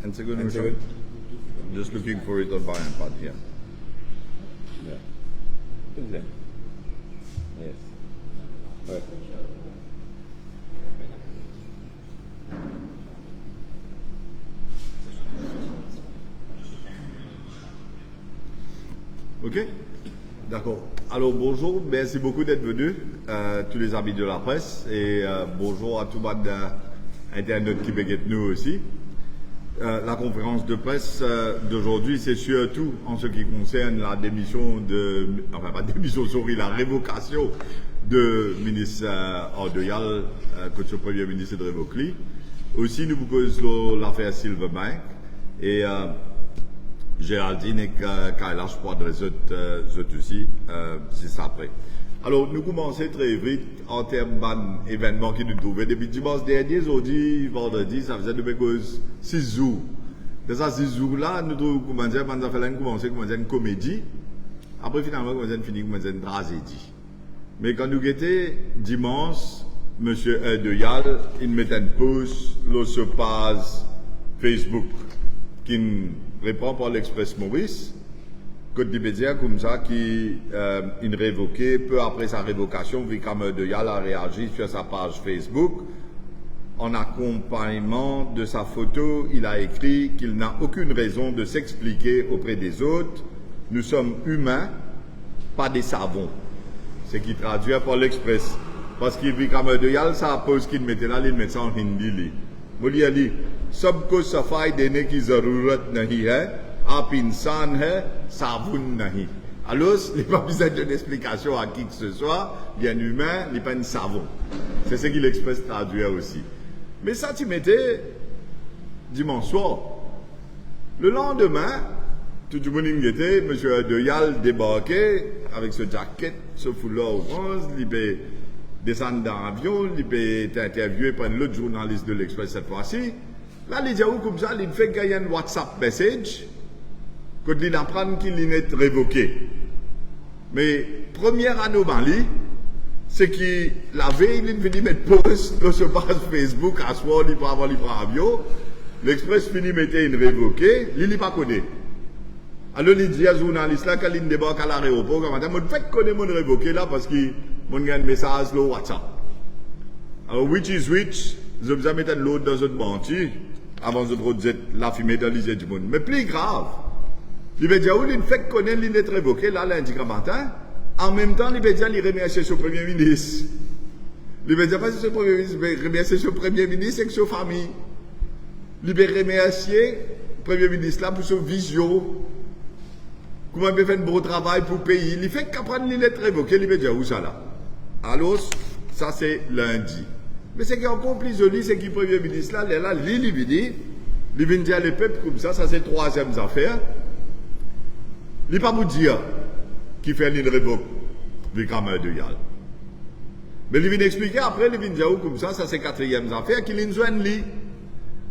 And second, just looking for it on my iPad here. Yeah. Yes. Ouais. Ok, d'accord. Alors bonjour, merci beaucoup d'être venus, tous les amis de la presse, et bonjour à tout le monde Internet qui béguette nous aussi. La conférence de presse d'aujourd'hui, c'est surtout en ce qui concerne la démission de, enfin pas démission, sorry, la révocation de ministre Ordoyal, que ce premier ministre de révoquer. Aussi, nous vous causons l'affaire Silverbank et Géraldine et Kailash pour adresser aussi, c'est ça après. Alors, nous commençons très vite en termes d'événements qui nous trouvaient. Depuis dimanche dernier, aujourd'hui, vendredi, ça faisait depuis 6 jours. De ça, 6 jours-là, nous avons commencé une comédie. Après, finalement, nous avons fini une tragédie. Mais quand nous étions dimanche, M. Erdogan, il mettait une pause, le se passe Facebook, qui répond par l'Express Maurice. Côte d'Ibédia comme ça qui il révoqué peu après sa révocation, Vikram Erdogan a réagi sur sa page Facebook. En accompagnement de sa photo, il a écrit qu'il n'a aucune raison de s'expliquer auprès des autres. Nous sommes humains, pas des savons. C'est qui traduit par l'Express. Parce que Vikram Erdogan, ça pose qu'il mettait là, il met ça en hindi. Vous dit, सबको सफाई देने की जरूरत नहीं है आप इंसान है साबुन नहीं. Alors, il n'y a pas besoin d'une explication à qui que ce soit, bien humain, il n'y a pas un savon. C'est ce qu'il expresse traduire aussi. Mais ça, tu mettais dimanche soir. Le lendemain, tout le monde était, M. Erdogan débarquait avec ce jacket, ce foulard orange, il peut descendre dans l'avion, il peut être interviewé par l'autre journaliste de l'Express cette fois-ci. Là, les gens comme ça, il fait gagner un WhatsApp message quand il apprend qu'il est révoqué. Mais première anomalie, c'est qu'il la veille, il finit mettre pause dans ce page Facebook, à soir, il prend avion. L'Express finit mettre une révoquée, il n'est pas connu. Alors, il dit à journaliste là, quand il débarque à l'aéroport, il dit, je connais mon révoqué là parce qu'il y a un message sur WhatsApp. Alors, which is which, je vais mettre l'autre dans une banquise avant de produire la fumée dans les yeux du monde. Mais plus grave, il veut dire, il fait connaître l'inet révoqué là, lundi matin, en même temps, il veut dire, il remercie son Premier ministre. Il veut dire, pas son Premier ministre, il remercie son Premier ministre et sa famille. Il veut remercier le Premier ministre là pour sa vision. Comment il peut faire un beau travail pour le pays. Il fait qu'apprendre l'inet révoqué, il veut dire, où ça là? Alors, ça c'est lundi. Mais ce qui est encore plus joli, c'est que le Premier ministre, là, il vient dire les peuples comme ça c'est la troisième affaire. Il ne va pas vous dire qu'il fait une révoque Vikram Erdogan. Mais il vient expliquer après, il vient dire comme ça c'est la quatrième affaire, qu'il vient joindre lui.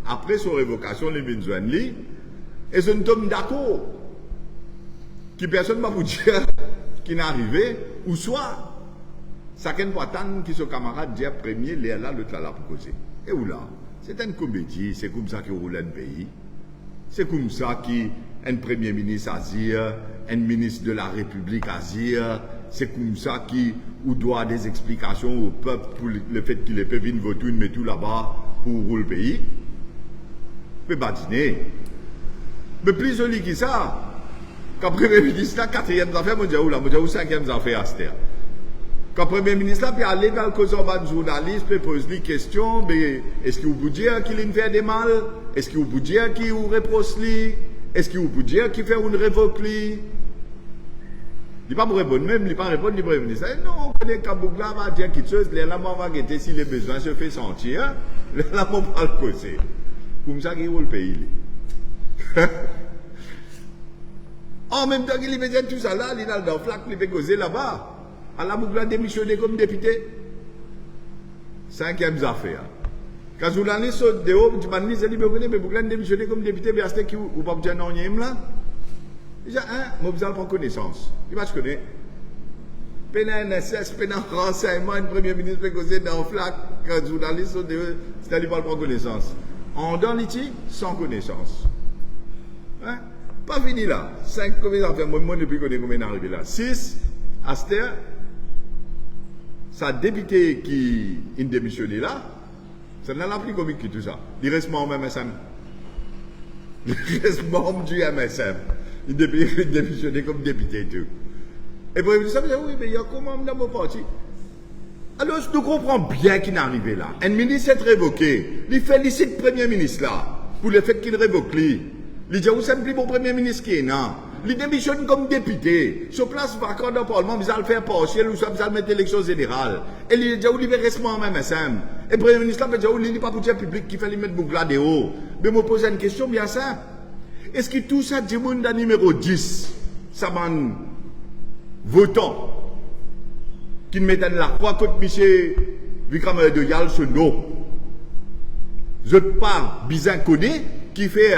Après son révocation, il vient joindre lui. Et je ne tombe d'accord que personne ne va vous dire qu'il est arrivé, ou soit. Chacun peut attendre que son camarade dise premier, là, l'autre là pour causer. Et où là? C'est une comédie, c'est comme ça qu'il roule un pays. C'est comme ça qu'un premier ministre a dit, un ministre de la République a dit, c'est comme ça qu'il doit des explications au peuple pour le fait qu'il est peut venir voter, mais tout là-bas pour rouler le pays. Il peut badiner. Mais plus joli que ça, quand le premier ministre, la quatrième affaire, je dis où là, je dis où cinquième affaire à cette terre. Quand le Premier ministre peut aller dans le cause de journaliste, peut poser des questions, mais est-ce qu'il vous dire qu'il fait des mal? Est-ce qu'il vous dire qu'il vous reproche? Est-ce qu'il vous dire qu'il fait une révoque? Il ne pas répondre même, il ne pas répondre du Premier ministre. Non, on connaît Kabougla va dire quelque chose, là, on va guetter si les besoins se fait sentir, là, on va le causer. Comme ça qu'il roule le pays. En même temps qu'il fait tout ça là, il est dans le flac, il fait causer là-bas. Allah Mougla démissionné comme député. Cinquième affaire. Quand le journaliste saute de haut, tu m'as dit, mais Mougla démissionné comme député, mais c'est qui ou pas bien non là? Déjà, moi, vous n'avez pas connaissance. Il va se connaître. Pendant NSS, pendant renseignement, un premier ministre peut causer dans le flac, quand le journaliste saute de haut, c'est-à-dire pas prendre connaissance. En dans l'ITI, sans connaissance. Hein? Pas fini là. 5 combien d'affaires, moi depuis qu'on est combien arrivé là. 6, Aster, sa député qui est démissionné là, ça n'a pas plus comique que tout ça. Il reste membre MSM. Il reste membre du MSM. Il est démissionné comme député et tout. Et pour ça, oui, mais il y a comment dans mon parti. Alors, je comprends bien qu'il est arrivé là. Un ministre est révoqué. Il félicite le Premier ministre là pour le fait qu'il révoque lui. Il dit, vous savez plus mon Premier ministre qui est là. Il démissionne comme député. Sur place vacante dans le Parlement, vous allez le faire partiel ou ça, vous allez mettre l'élection générale. Et il dit, vous reste en même MSM. Et le Premier ministre là, il dit, pas pour le public qui fait lui mettre Bougla de haut. Mais je me pose une question bien simple. Est-ce que tout ça, du monde dans numéro 10, ça m'a votant qui mettent la croix contre M. Vikram de Yal ce nom. Je pas bizarre connaît qui fait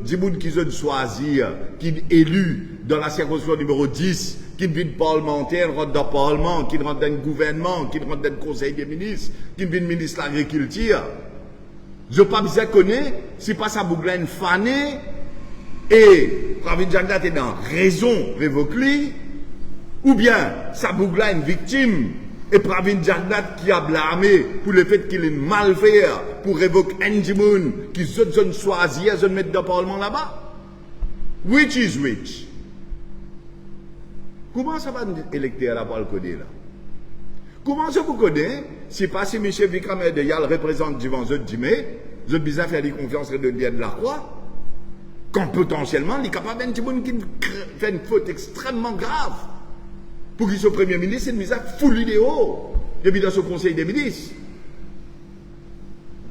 du monde qui ont choisi, qui est élu dans la circonscription numéro 10, qui vient parlementaire, rentre dans le Parlement, qui rentre dans le gouvernement, qui rentre dans le Conseil des ministres, qui vient ministre de l'Agriculture. Je pas bizarre connaît, si pas ça Bougla une fanée, et Pravin Jagnat est dans raison révoquée, ou bien ça Bougla une victime, et Pravin Jagnat qui a blâmé pour le fait qu'il est mal fait pour révoquer Ndjimoun qui ont choisi à mettre dans le Parlement là-bas. Which is which? Comment ça va électer à la parole codée là? Comment ça vous connaissez? Si pas si M. Vikram Deyal représente devant eux 10 mai, vous êtes bizarre faire des confiances de bien de la croix, quand potentiellement il est capable d'Ndjimoun qui fait une faute extrêmement grave. Pour qu'il soit Premier ministre, c'est une mise à full idéo, depuis dans ce Conseil des ministres.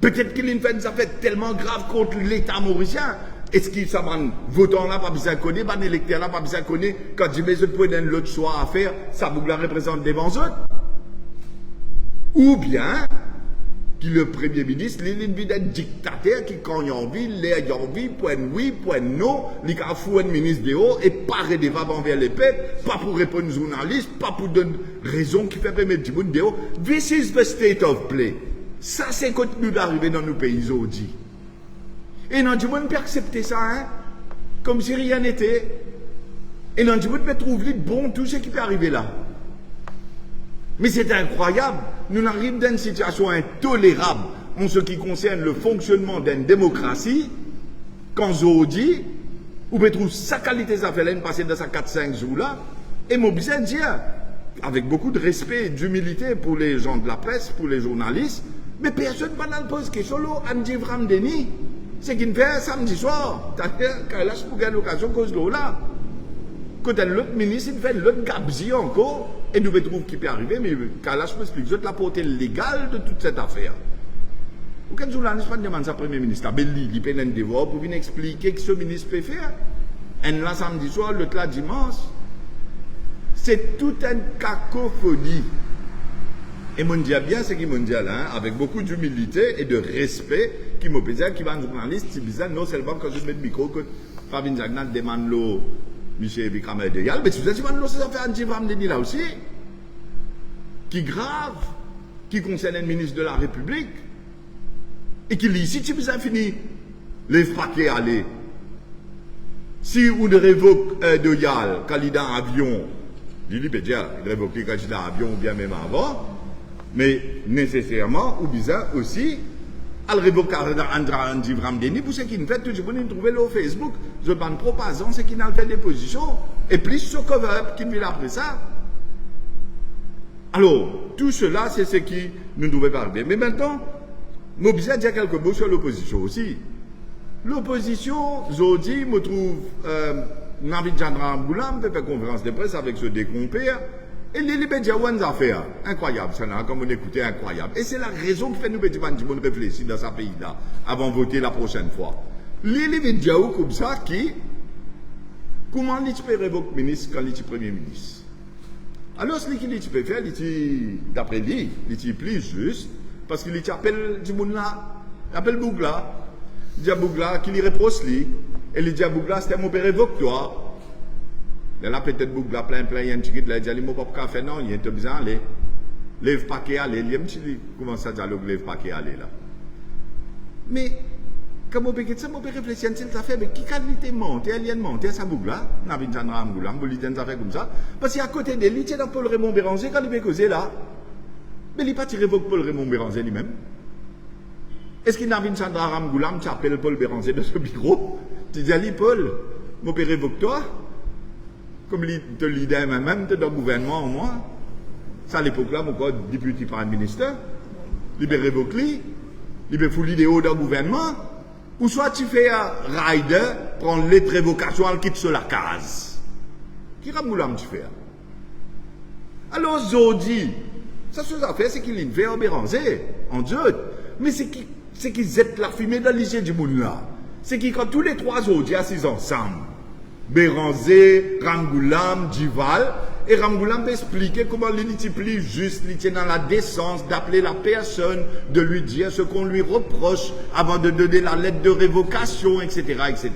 Peut-être qu'il a fait des affaires tellement graves contre l'État mauricien. Est-ce qu'il s'en votant là, pas besoin de connaître, pas électeur là, pas besoin de connaître, quand je mets l'autre choix à faire, ça vous la représente devant eux? Ou bien, qu'il le Premier ministre, il est une vie d'un dictateur qui, quand il a envie, il a envie, point oui, point non, il a foutu un ministre de haut et pas redevable envers les peuples, pas pour répondre aux journalistes, pas pour donner raison qui fait permettre du monde de haut. This is the state of play. Ça, c'est continue d'arriver dans nos pays aujourd'hui. Et non, du monde peut accepter ça, hein, comme si rien n'était. Et non, du monde peut trouver bon tout ce qui peut arriver là. Mais c'est incroyable. Nous arrivons dans une situation intolérable en ce qui concerne le fonctionnement d'une démocratie. Quand je dis, on peut trouver sa qualité d'affaires passer dans sa 4-5 jours là. Et mon besoin de dire, avec beaucoup de respect et d'humilité pour les gens de la presse, pour les journalistes, mais personne ne pose question là, Andy Vram Denis. C'est qu'il fait samedi soir. C'est-à-dire qu'il a pour gagner l'occasion cause de là. Quand l'autre ministre, il fait l'autre gabzi encore. Et nous trouvons qui peut arriver, mais Kalash m'explique, vous êtes la portée légale de toute cette affaire. Aucun journaliste ne demande ça au Premier ministre. Il peut un devoir pour venir expliquer ce que ce ministre peut faire. Un là samedi soir, l'autre là dimanche. C'est toute une cacophonie. Et mon dit bien, c'est qu'il m'a dit là, avec beaucoup d'humilité et de respect, qui m'a dit qu'il va un journaliste, c'est bizarre, non seulement quand je mets le micro, que Pravin Jagnat demande l'eau. M. Vikram Deyal, mais tu sais, ces affaires anti-Vram Denis là aussi, qui grave, qui concerne un ministre de la République, et qui dit, si tu vous as fini, les paquets aller, si on révoque Deyal, quand il est dans l'avion, il dit, il révoque quand il est dans l'avion, ou bien même avant, mais nécessairement, ou bizarre aussi, elle révoque Andra Vram Denis pour ce qu'il fait, tout le monde trouve le Facebook. Je ne propose ce qu'il a fait des positions. Et plus ce cover-up qu'il fait après ça. Alors, tout cela, c'est ce qui nous devait parler. Mais maintenant, nous devons dire quelques mots sur l'opposition aussi. L'opposition, aujourd'hui, me trouve Navid Chandra Mboulam fait conférence de presse avec ce décompère. Et les Libédiens ont des affaires incroyables, ça n'a comme on écoutait incroyable. Et c'est la raison qui fait nous réfléchir dans ce pays-là, avant de voter la prochaine fois. Les Libédiens comme ça qui, comment ils peuvent révoquer le ministre quand il est Premier ministre? Alors, ce qu'il peut faire, d'après lui, il est plus juste, parce qu'il appelle du monde là, il appelle Bougla, il dit à Bougla qu'il y reproche lui, et il dit à Bougla, c'est un mot révoque-toi. Là, peut-être Bougla plein, il y a un petit qui dit, il ne peut pas faire non, il y a un besoin d'aller. Lève pas qu'il aller, il y a un petit comment ça dialogue, lève pas qu'il aller là. Mais, comme on peut réfléchir, ça fait, mais qui qualité monter, alien monter, ça bouge là, n'a pas de Ramgoulam, ça fait comme ça. Parce qu'à côté de lui, il y a Paul Raymond Béranger, quand il est causé là. Mais il n'est pas tiré pour Paul Raymond Béranger lui-même. Est-ce qu'il n'a pas Chandra Ramgoulam, tu appelles Paul Béranger de ce bureau? Tu dis à lui, Paul, mon père évoque toi, comme il te leader même, tu es dans le gouvernement au moins. Ça à l'époque là, mon code député prime minister, il révoque lui, il fout l'idéo dans le gouvernement, ou soit tu fais un rider, prendre lettre révocation, elle quitte sur la case. Qui Ramgoulam tu fais? Alors, Zodi, ça ce qu'on fait, c'est qu'il fait en Béranger, en Dieu. Mais c'est qu'ils jettent la fumée dans l'hygiène du monde là. C'est qu'ils, quand tous les trois Zodi assis ensemble, Béranger, Ramgoulam, Dival, et Ramgoulam va expliquer comment il multiplie juste, il tient dans la décence d'appeler la personne, de lui dire ce qu'on lui reproche avant de donner la lettre de révocation, etc., etc.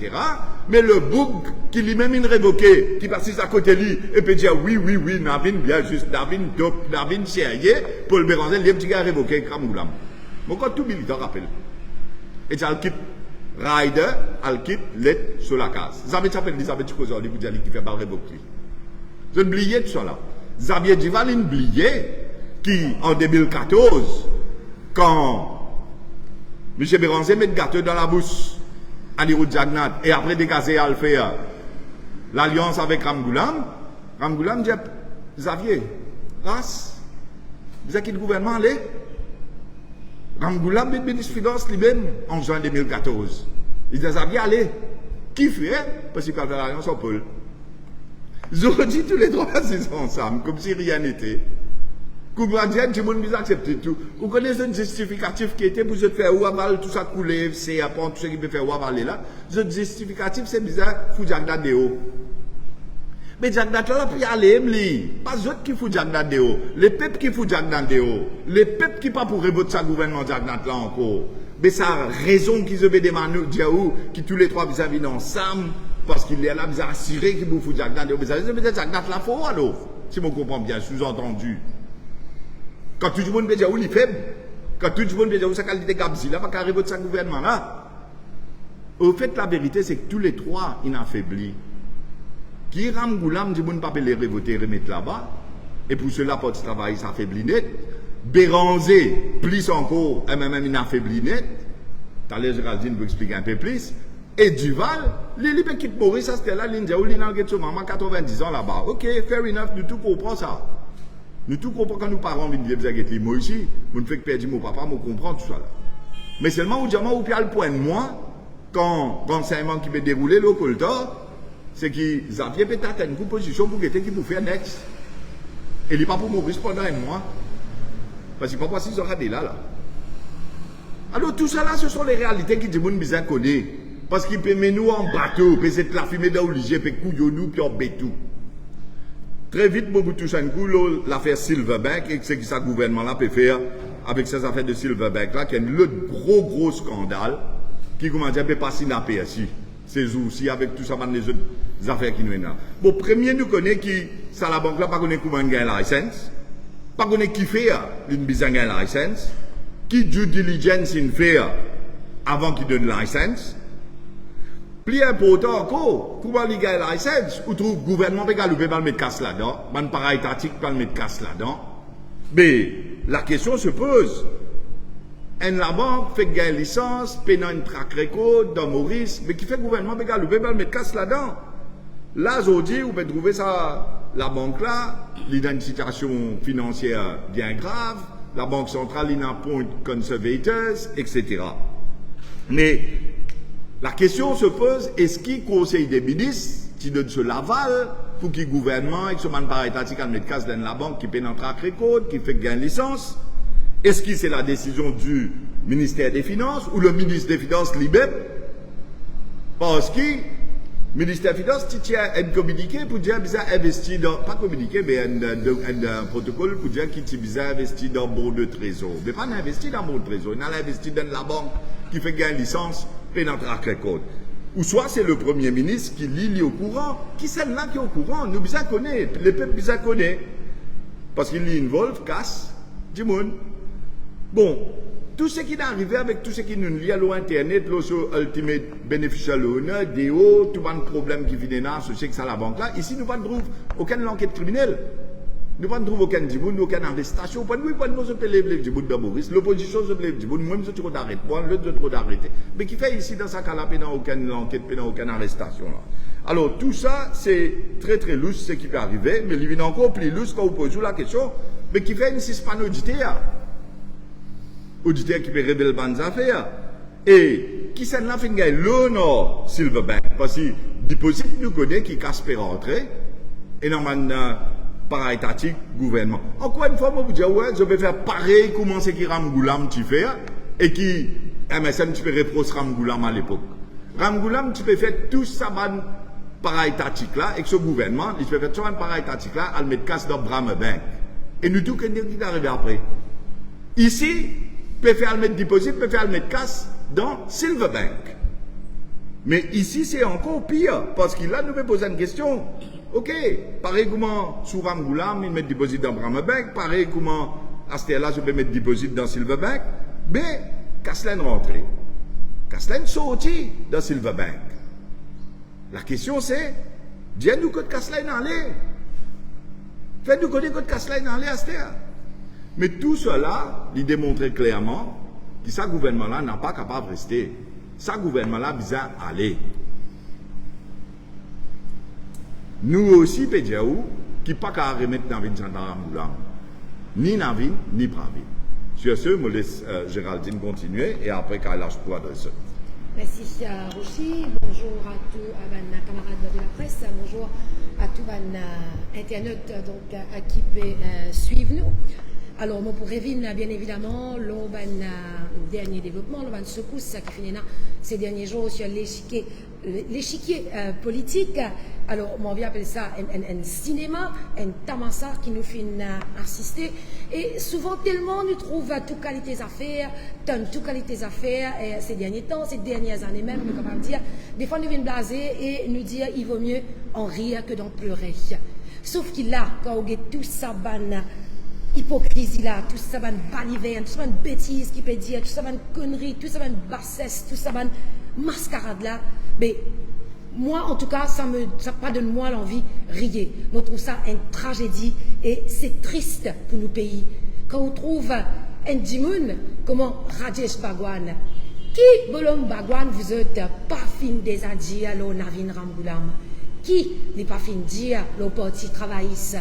Mais le bouc qui lui-même il révoqué, qui passe à côté de lui, et peut dire oui, Navin bien juste, Navin sérieux, Paul Béranger, il y a un petit gars révoqué, Ramgoulam. Mon quand tout militant rappelle. Et ça, quitte rider, elle quitte lettre sur la case. Xavier s'appelle Elisabeth Chikozoli, vous dites qui fait pas révoquer. Je ne oubliez tout ça là. Xavier Dival, il oublié qui, en 2014, quand M. Béranger met le gâteau dans la bouche à l'Iroud Jagnat, et après dégager à le faire l'alliance avec Ramgoulam, Ramgoulam dit Xavier, race, vous avez quitté le gouvernement, allez. Ramgoulam, le ministre des Finances lui-même, en juin 2014. Il dit Xavier, allez. Qui fait? Parce qu'il parle de l'alliance au Paul. Ils ont dit tous les trois assis ensemble, comme si rien n'était. Vous dire, tout le monde vous accepte tout. Vous connaissez un justificatif qui était pour se faire ou aval, tout ça couler, c'est après tout ce qui peut faire ou avaler là. Ce justificatif, c'est bizarre, faut Jagda Deo. Mais Jagda là, puis aller, pas eux qui font Jagda Deo. Les peuples qui font Jagda Deo. Les peuples qui pas pour révoter sa gouvernement Jagda là encore. Mais ça raison qu'ils se demandent, qui tous les trois vis-à-vis ensemble. Parce qu'il est là, vous assuré qu'il vous fout Jagda. Mais ça veut dire Jagda la faut alors. Si je comprends bien, sous-entendu. Quand tout le monde veut dire où il est faible, quand tout le monde veut dire où sa qualité Gabzi, là, pas qu'à arriver de sa gouvernement là. Au fait, la vérité, c'est que tous les trois, ils affaiblis. Qui Ramgoulam, du monde pas les révoter, remettre là-bas. Et pour cela, pour ce travail, ça affaiblit net. Béranger, plus encore, et même il affaiblit net. Tout à l'heure, Géraldine vous expliquer un peu plus. Et Duval, les qui Maurice, ça c'était là, l'India, où l'India a maman 90 ans là-bas. Ok, fair enough, nous tout comprenons ça. Nous tout comprenons quand nous parlons de l'India, moi aussi, je ne fais que perdre mon papa, je comprends tout ça là. Mais seulement, où diamant, où puis le point de moi, quand l'enseignement qui peut dérouler le coltor, c'est qu'ils avaient peut-être une position pour qui pour faire next. Et il n'est pas pour Maurice pendant un mois. Parce qu'il ne peut pas s'ils auraient là. Alors tout ça là, ce sont les réalités qui demandent bien connaître. Parce qu'il peut mener nous en bateau, peut être la fumée d'Olivier, peut couiller nous, puis en bétou. Très vite, Mobutu Sankou, l'affaire Silverbank, et ce que ce gouvernement-là peut faire avec ces affaires de Silverbank-là, qui est le gros scandale, qui, comment dire, peut passer dans la PSI. Ces aussi avec tout ça, les autres affaires qui nous viennent là. Bon, premier, nous connaissons qui, ça la banque-là, pas connaît comment gagner la licence, pas connaît qui fait une besoin de la licence, qui due diligence il fait avant qu'il donne la licence. Plus important encore, comment il gagne la licence, ou trouve le gouvernement peut galoper dans le mettre casse là-dedans, man pareil étatique pas le mettre casse là-dedans. Mais la question se pose. La banque fait gagner licence, payant une track record dans Maurice, mais qui fait le gouvernement peut galoper dans le mettre casse là-dedans. Là, aujourd'hui, vous pouvez trouver ça, la banque là, il a une situation financière bien grave, la banque centrale, il a un point conservators, etc. Mais la question se pose, est-ce qu'il conseille des ministres qui donne ce l'aval pour qu'il gouvernement avec ce man par étatique à mettre casse dans la banque qui paye un track record, qui fait gagner licence? Est-ce que c'est la décision du ministère des Finances ou le ministre des Finances lui-même? Parce que le ministère des Finances tient un communiqué pour dire qu'il a investi dans, pas communiqué, mais un protocole pour dire qu'il a investi dans le bon de trésor. Mais pas investi dans le bon de trésor, il a investi dans la banque qui fait gagner licence, paye un track record. Ou soit c'est le Premier ministre qui lit au courant, qui c'est là qui est au courant, nous bien connaître, les peuples bien connaître. Parce qu'il lit involve, casse, du monde. Bon, tout ce qui est arrivé avec tout ce qui nous lie à l'Internet, sur Ultimate Beneficial Owner, DO, tout le problème qui vient là, ce que ça la banque là, ici nous ne trouvons aucune enquête criminelle. Nous ne trouvons aucun djiboun, aucune arrestation. Nous ne sommes pas les djibouns de Boris, l'opposition se les djibouns, moi je suis trop d'arrêter, moi je suis trop d'arrêter. Mais qui fait ici dans sa cas là, il n'y a aucune enquête, il n'y a aucune arrestation là. Alors tout ça, c'est très très louche ce qui peut arriver, mais il est encore plus louche quand vous posez la question, mais qui fait une suspens auditeur. Auditeur qui peut révéler bonnes affaires. Et qui s'en a fait gagner l'honneur Silverbank, parce que déposit nous connaît qui casse per rentrer, et normalement, para-étatique, gouvernement. Encore une fois, moi, vous dire, ouais, je vais faire pareil comment c'est qui Ramgoulam tu fais, et qui, MSN, tu peux reprocher Ramgoulam à l'époque. Ramgoulam, tu peux faire tout ça, para-étatique là, avec ce gouvernement, il peut faire tout ça, para-étatique là, à le mettre casse dans Brambank. Et nous, tout, qu'est-ce qui est arrivé après? Ici, peut faire le mettre déposit, peut faire le mettre casse dans Silverbank. Mais ici, c'est encore pire, parce que là, nous pouvons poser une question. Ok, pareil comment sous Ramgoulam, il met déposit dans Brambank, pareil comment à ce là je peux mettre déposit dans Silverbank, mais Caslen rentré. Caslen sorti dans Silverbank. La question c'est, dis-nous que Caslen allait. Faites-nous connaître que Caslen allait à ce là. Mais tout cela, il démontrait clairement que ce gouvernement-là n'a pas capable de rester. Ce gouvernement-là, bizarre, aller. Nous aussi, Pédiaou, qui pas qu'à remettre dans une gendarme Moulam, ni Navin, ni Pravin. Sur ce, je laisse Géraldine continuer et après qu'elle lâche pour adresser. Merci, Rochi. Bonjour à tous les camarades de la presse. Bonjour à tous les internautes donc, qui peuvent suivre nous. Alors, moi, pour Révin, bien évidemment, le dernier développement, le secousse qui finit ces derniers jours sur l'échiquier politique. Alors, on vient appeler ça un cinéma, un tamassa qui nous fait assister. Et souvent, tellement nous trouvons toutes qualités à faire, toutes qualités à faire ces derniers temps, ces dernières années même, nous capable dire. Des fois, nous venons blaser et nous dire il vaut mieux en rire que d'en pleurer. Sauf qu'il a, quand on a tout ça, hypocrisie là, tout ça, baliverne, tout ça, bêtise qui peut dire, tout ça, connerie, tout ça, bassesse, tout ça, mascarade là, mais moi en tout cas, ça pas donne moi l'envie de rire. Moi, je trouve ça une tragédie et c'est triste pour nos pays. Quand on trouve un djimoun, comment Rajesh Bhagwan, qui Bolom Bhagwan vous êtes pas fin des adjis à Navin Ramgoulam, qui n'est pas fin dire le parti travailliste.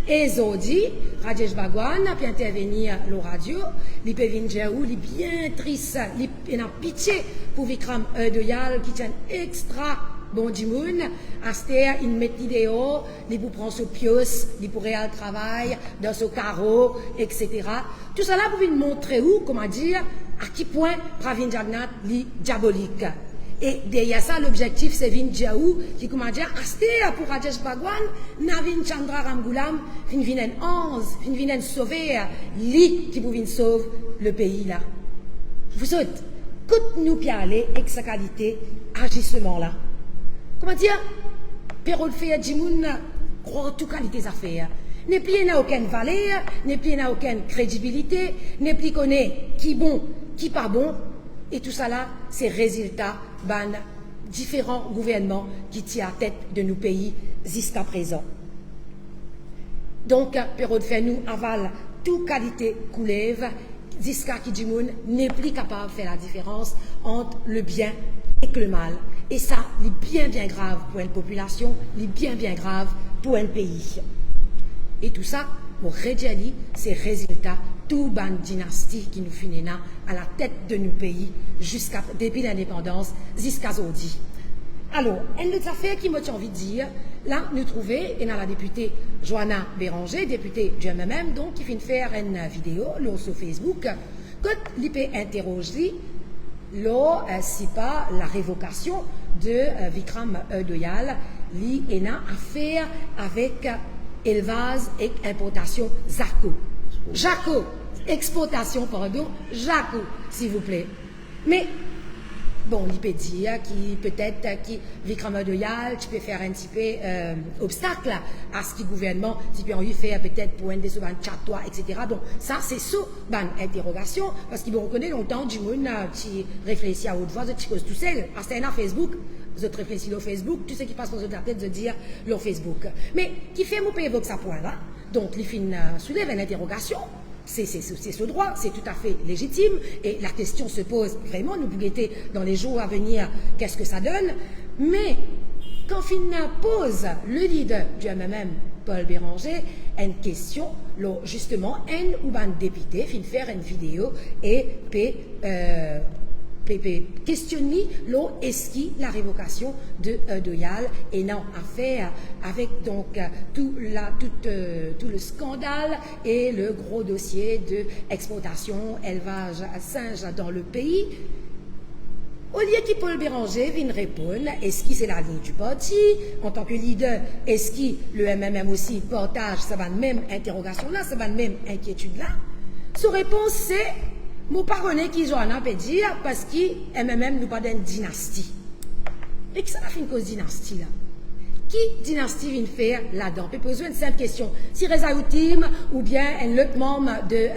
Et Zodi, Rajesh Bhagwan a pu intervenir à la radio, il peut venir où, il est bien triste, il a pitié pour Vikram Doyal qui tient extra bon dimoun, à ce terre, il met l'idéo, il vous prend ce pios, il pourrait aller au travail, dans ce carreau, etc. Tout cela pour vous montrer où, comment dire, à quel point Pravin Jagnat est diabolique. Et derrière ça, l'objectif, c'est Vin Djaou, qui, comment dire, acheter pour Rajesh Bhagwan, Navin Chandra Ramgoulam, fin vinen 11, fin vinen sauver, lui qui pouvait sauver le pays là. Vous êtes, quand nous puis aller avec sa qualité, agissement là. Comment dire, Perrault fait Djimoun, croit toute qualité à faire. N'est plus n'a aucune valeur, n'est plus n'a aucune crédibilité, n'est plus connaît qui bon, qui pas bon. Et tout ça là, c'est résultat d'un différents gouvernements qui tiennent à tête de nos pays jusqu'à présent. Donc, Perrault fait nous aval toute qualité coulève, jusqu'à qui du monde n'est plus capable de faire la différence entre le bien et le mal. Et ça, c'est bien bien grave pour une population, c'est bien bien grave pour un pays. Et tout ça, pour Redjali, c'est résultat toute une dynastie qui nous finit à la tête de nos pays depuis l'indépendance jusqu'à aujourd'hui. Alors, une autre affaire qui m'a envie de dire, là, nous trouvons, et dans la députée Johanna Béranger, députée du MMM, donc, qui vient faire une vidéo là, sur Facebook, quand l'IP interroge lui, là, si pas la révocation de Vikram Doyal, lui, et a affaire avec élevage et importation Jaco, exportation, pardon, Jaco, s'il vous plaît. Mais, bon, il peut dire qui peut-être qui Vikram Doyal, tu peux faire un petit peu obstacle à ce que le gouvernement, tu peux envie faire peut-être pour un des souvent chat etc. Donc ça c'est ça, ben interrogation parce qu'ils vont reconnaître longtemps du monde qui réfléchit à haute voix, qui cause tout seul. Parce que c'est un Facebook, vous réfléchissez au Facebook, tout ce qui passe dans votre tête de dire le Facebook. Mais qui fait mon pays évoque ça point là, donc les fins soulèvent une interrogation. C'est ce droit, c'est tout à fait légitime et la question se pose vraiment, nous guetter dans les jours à venir, qu'est-ce que ça donne. Mais quand Finna pose le leader du MMM, Paul Béranger, une question, là, justement, un ou un député fin faire une vidéo et questionner est-ce la révocation de Doyal et non à faire avec donc tout le scandale et le gros dossier de exploitation élevage à singes dans le pays. Au lieu que Paul Béranger vienne répondre, est-ce que c'est la ligne du parti en tant que leader, est-ce que le MMM aussi partage cette même interrogation là, cette même inquiétude là, sa réponse c'est mon parrain qui Johanna peut dire parce qu'il MMM nous pas d'une dynastie. Et que ça a fait une cause dynastie là. Qui dynastie vient faire là-dedans? Peut poser une simple question. Si Reza Outim ou bien un autre membre de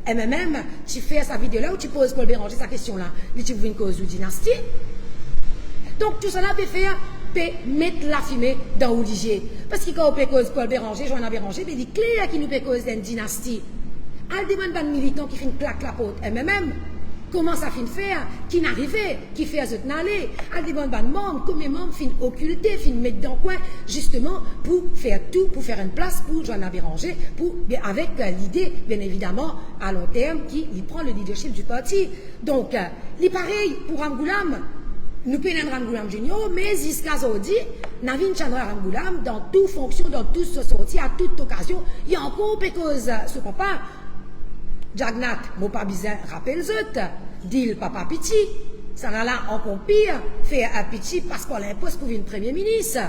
MMM, tu fais sa vidéo là ou tu poses Paul Béranger sa question là, tu veux une cause de dynastie? Donc tout ça là peut faire, peut mettre la fumée dans l'oublié. Parce que quand on peut cause Paul Béranger, Johanna Béranger, il est clair qu'il nous peut cause d'une dynastie. Elle demande à un militant qui fait une claque la porte MMM. Comment ça fait faire? Qui n'arrivait? Qui fait à ce n'aller? Elle demande à un membre, comme les membres fin occulter, fin mettre dans le coin, justement, pour faire tout, pour faire une place pour Johanna Béranger, avec l'idée, bien évidemment, à long terme, qui prend le leadership du parti. Donc, il pareil pour Ramgoulam. Nous prenons Ramgoulam Junior, mais jusqu'à aujourd'hui, Navin Chandra Ramgoulam, dans toute fonction, dans toute société, à toute occasion, il y a encore quelque chose, ce papa. Jagnat, mon pas besoin, rappelle-le, dit le papa Piti. Ça n'a là encore pire, fait un Piti parce qu'on l'impose pour une premier ministre.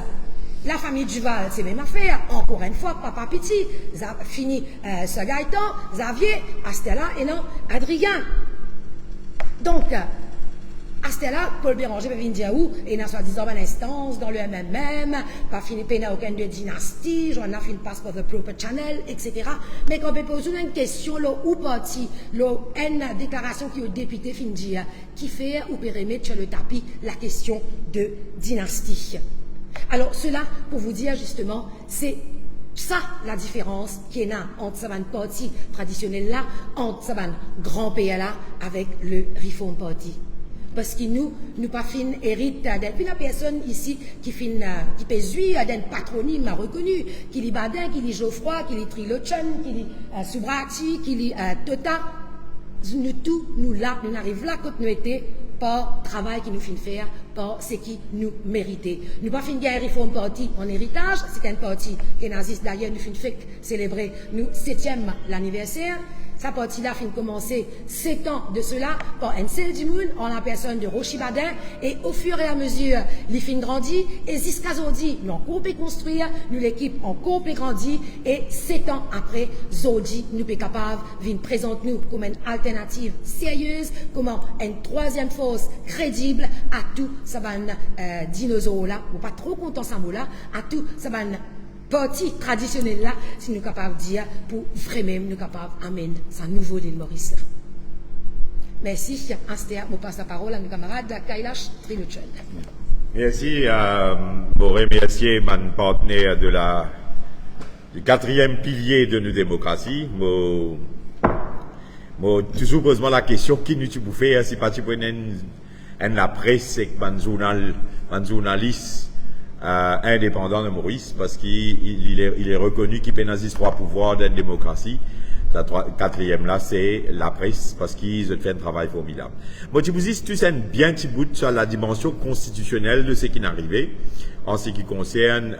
La famille Duval, c'est même affaire. Encore une fois, papa Piti. Fini ce Gaëtan, Xavier, Astella et non, Adrien. Donc, Astella, Paul Béranger, vient dire où, et n'a soi-disant une instance dans le MMM, pas fini, n'a aucune de dynastie, j'en ai fini passe pour the proper channel, etc. Mais quand on peut poser une question, là, où parti, là, une déclaration qui est au député, fin dire, qui fait ou peut remettre sur le tapis la question de dynastie. Alors, cela, pour vous dire justement, c'est ça la différence qui est là entre ce parti traditionnel là, entre ce grand pays là, avec le Reform Party. Parce que nous pas fin hérite d'une personne ici qui peut jouir d'un patronyme reconnu, qui est Badin, qui est Geoffroy, qui est Trilochan, qui est Soubrati, qui est Tota. Nous arrivons là quand nous étions par travail qui nous fait faire, par ce qui nous méritait. Nous pas fin gagner Reform Party en héritage, c'est un parti qui naziste d'ailleurs nous fait célébrer nous 7e l'anniversaire. Sa partie-là fin commencer 7 ans de cela par un seul du monde en la personne de Rochi Badin et au fur et à mesure, les fin grandit et jusqu'à aujourd'hui, nous encore peut construire, nous l'équipe encore peut grandir et 7 ans après, Zodi nous peut capable de présenter nous comme une alternative sérieuse, comme une troisième force crédible à tout ça va dinosaure là, ou pas trop content ça mot là, à tout ça va parti traditionnel là, si nous sommes capables de dire, pour vraiment nous capables d'amener ce nouveau l'île Maurice là. Merci, Astea, je passe la parole à nos camarades Kailash Triluchen. Merci, pour remercier mon partenaire du 4e pilier de nos démocraties. Moi, toujours pose-moi la question, qui nous tu faire si pas tu prenais la presse et un journaliste indépendant de Maurice, parce qu'il est reconnu qu'il pénalise 3 pouvoirs d'une démocratie. La 4e là, c'est la presse, parce qu'ils ont fait un travail formidable. Moi, tu vous dis, tu sais bien petit bout sur la dimension constitutionnelle de ce qui est arrivé, en ce qui concerne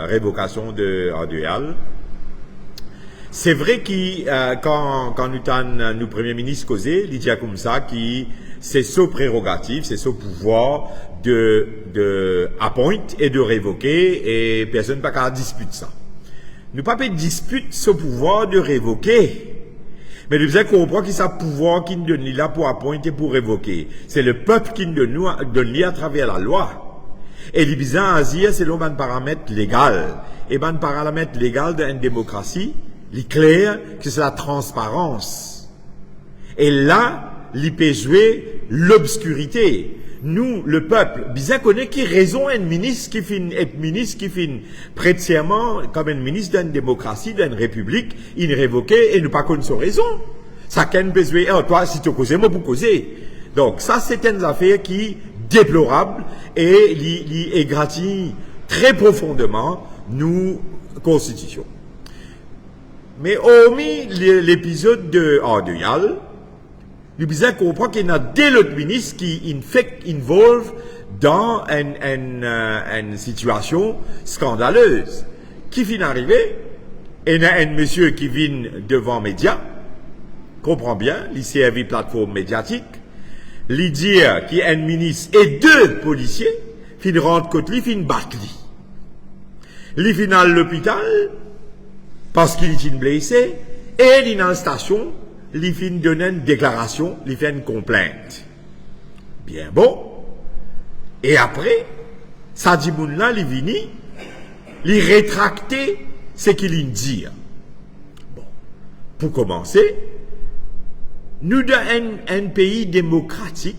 révocation de Doyal. C'est vrai que quand nous Premier ministre causé, il dit comme ça, qui c'est ce prérogative, c'est ce pouvoir de appoint et de révoquer, et personne n'a pas qu'à disputer ça. Nous pas dispute ce pouvoir de révoquer, Mais nous devons comprendre qu'il y a un pouvoir qui nous donne là pour appointer, pour révoquer. C'est le peuple qui nous donne à travers la loi. Et les bizarres à dire, c'est un paramètre légal. Et un paramètre légal d'une démocratie, il est clair que c'est la transparence. Et là, il peut jouer l'obscurité. Nous, le peuple, bien connaît qui raison un ministre qui finit prête serment comme un ministre d'une démocratie, d'une république, il révoqué et nous pas connaît son raison. Ça qu'un besoin, toi, si tu causes, moi pour causer. Donc, ça, c'est une affaire qui déplorable et qui égratigne très profondément nous, constitution. Mais, hormis l'épisode de Yal, nous devons comprendre qu'il y a dès l'autre ministre qui involve dans une situation scandaleuse. Qui finit d'arriver, il y a un monsieur qui vient devant les médias, comprend bien, il servi plateforme médiatique, il dit qu'il y a un ministre et deux policiers, qui rentrent côté lui, qui battent lui. Il finit à l'hôpital, parce qu'il est blessé, et il est dans la station, il fin donner une déclaration, il fait une complainte. Bien bon. Et après, ça dit moun là, il vini, il rétracte ce qu'il dit. Bon. Pour commencer, nous dans un pays démocratique,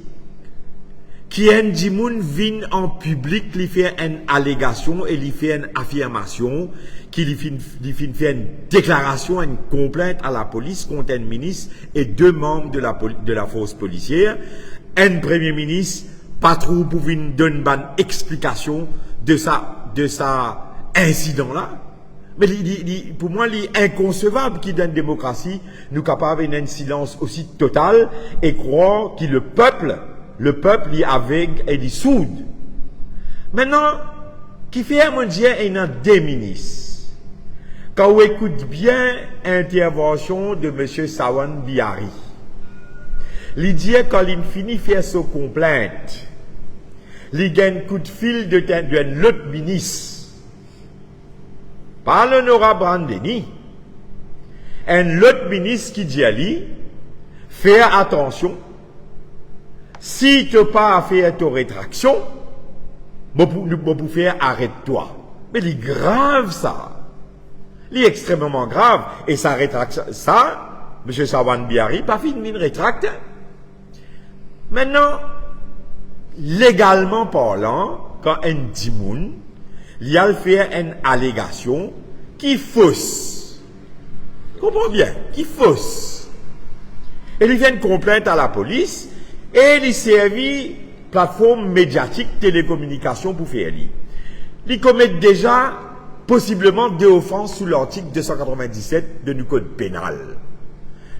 qui un dimoun vient en public, il fait une allégation et il fait une affirmation, qu'il fait une déclaration, une complainte à la police contre un ministre et deux membres de la force policière. Un premier ministre, pas trop pour venir donner une bonne explication de ça incident-là. Mais pour moi, il est inconcevable qu'il dans une démocratie, nous capables d'un silence aussi total et croire que le peuple il est aveugle et il est sourd. Maintenant, qui fait mon Dieu, il y a deux ministres. Quand on écoute bien l'intervention de M. Sawan Biari, il dit quand il finit de faire sa complainte, il gagne un coup de fil d'un autre ministre, pas l'honorable Brandeni, un autre ministre qui dit à lui, fais attention, si tu n'as pas à faire ta rétraction, nous pouvons faire arrête-toi. Mais il est grave ça. Il est extrêmement grave. Et ça rétracte ça, M. Sawan Biari, pas fini de rétracter. Maintenant, légalement parlant, quand un dimoun, il a fait une allégation qui fausse. Comprends bien, qui fausse. Et il fait une complainte à la police, et il servit plateforme médiatique télécommunication pour faire lui. Il commet déjà possiblement deux offenses sous l'article 297 de notre code pénal.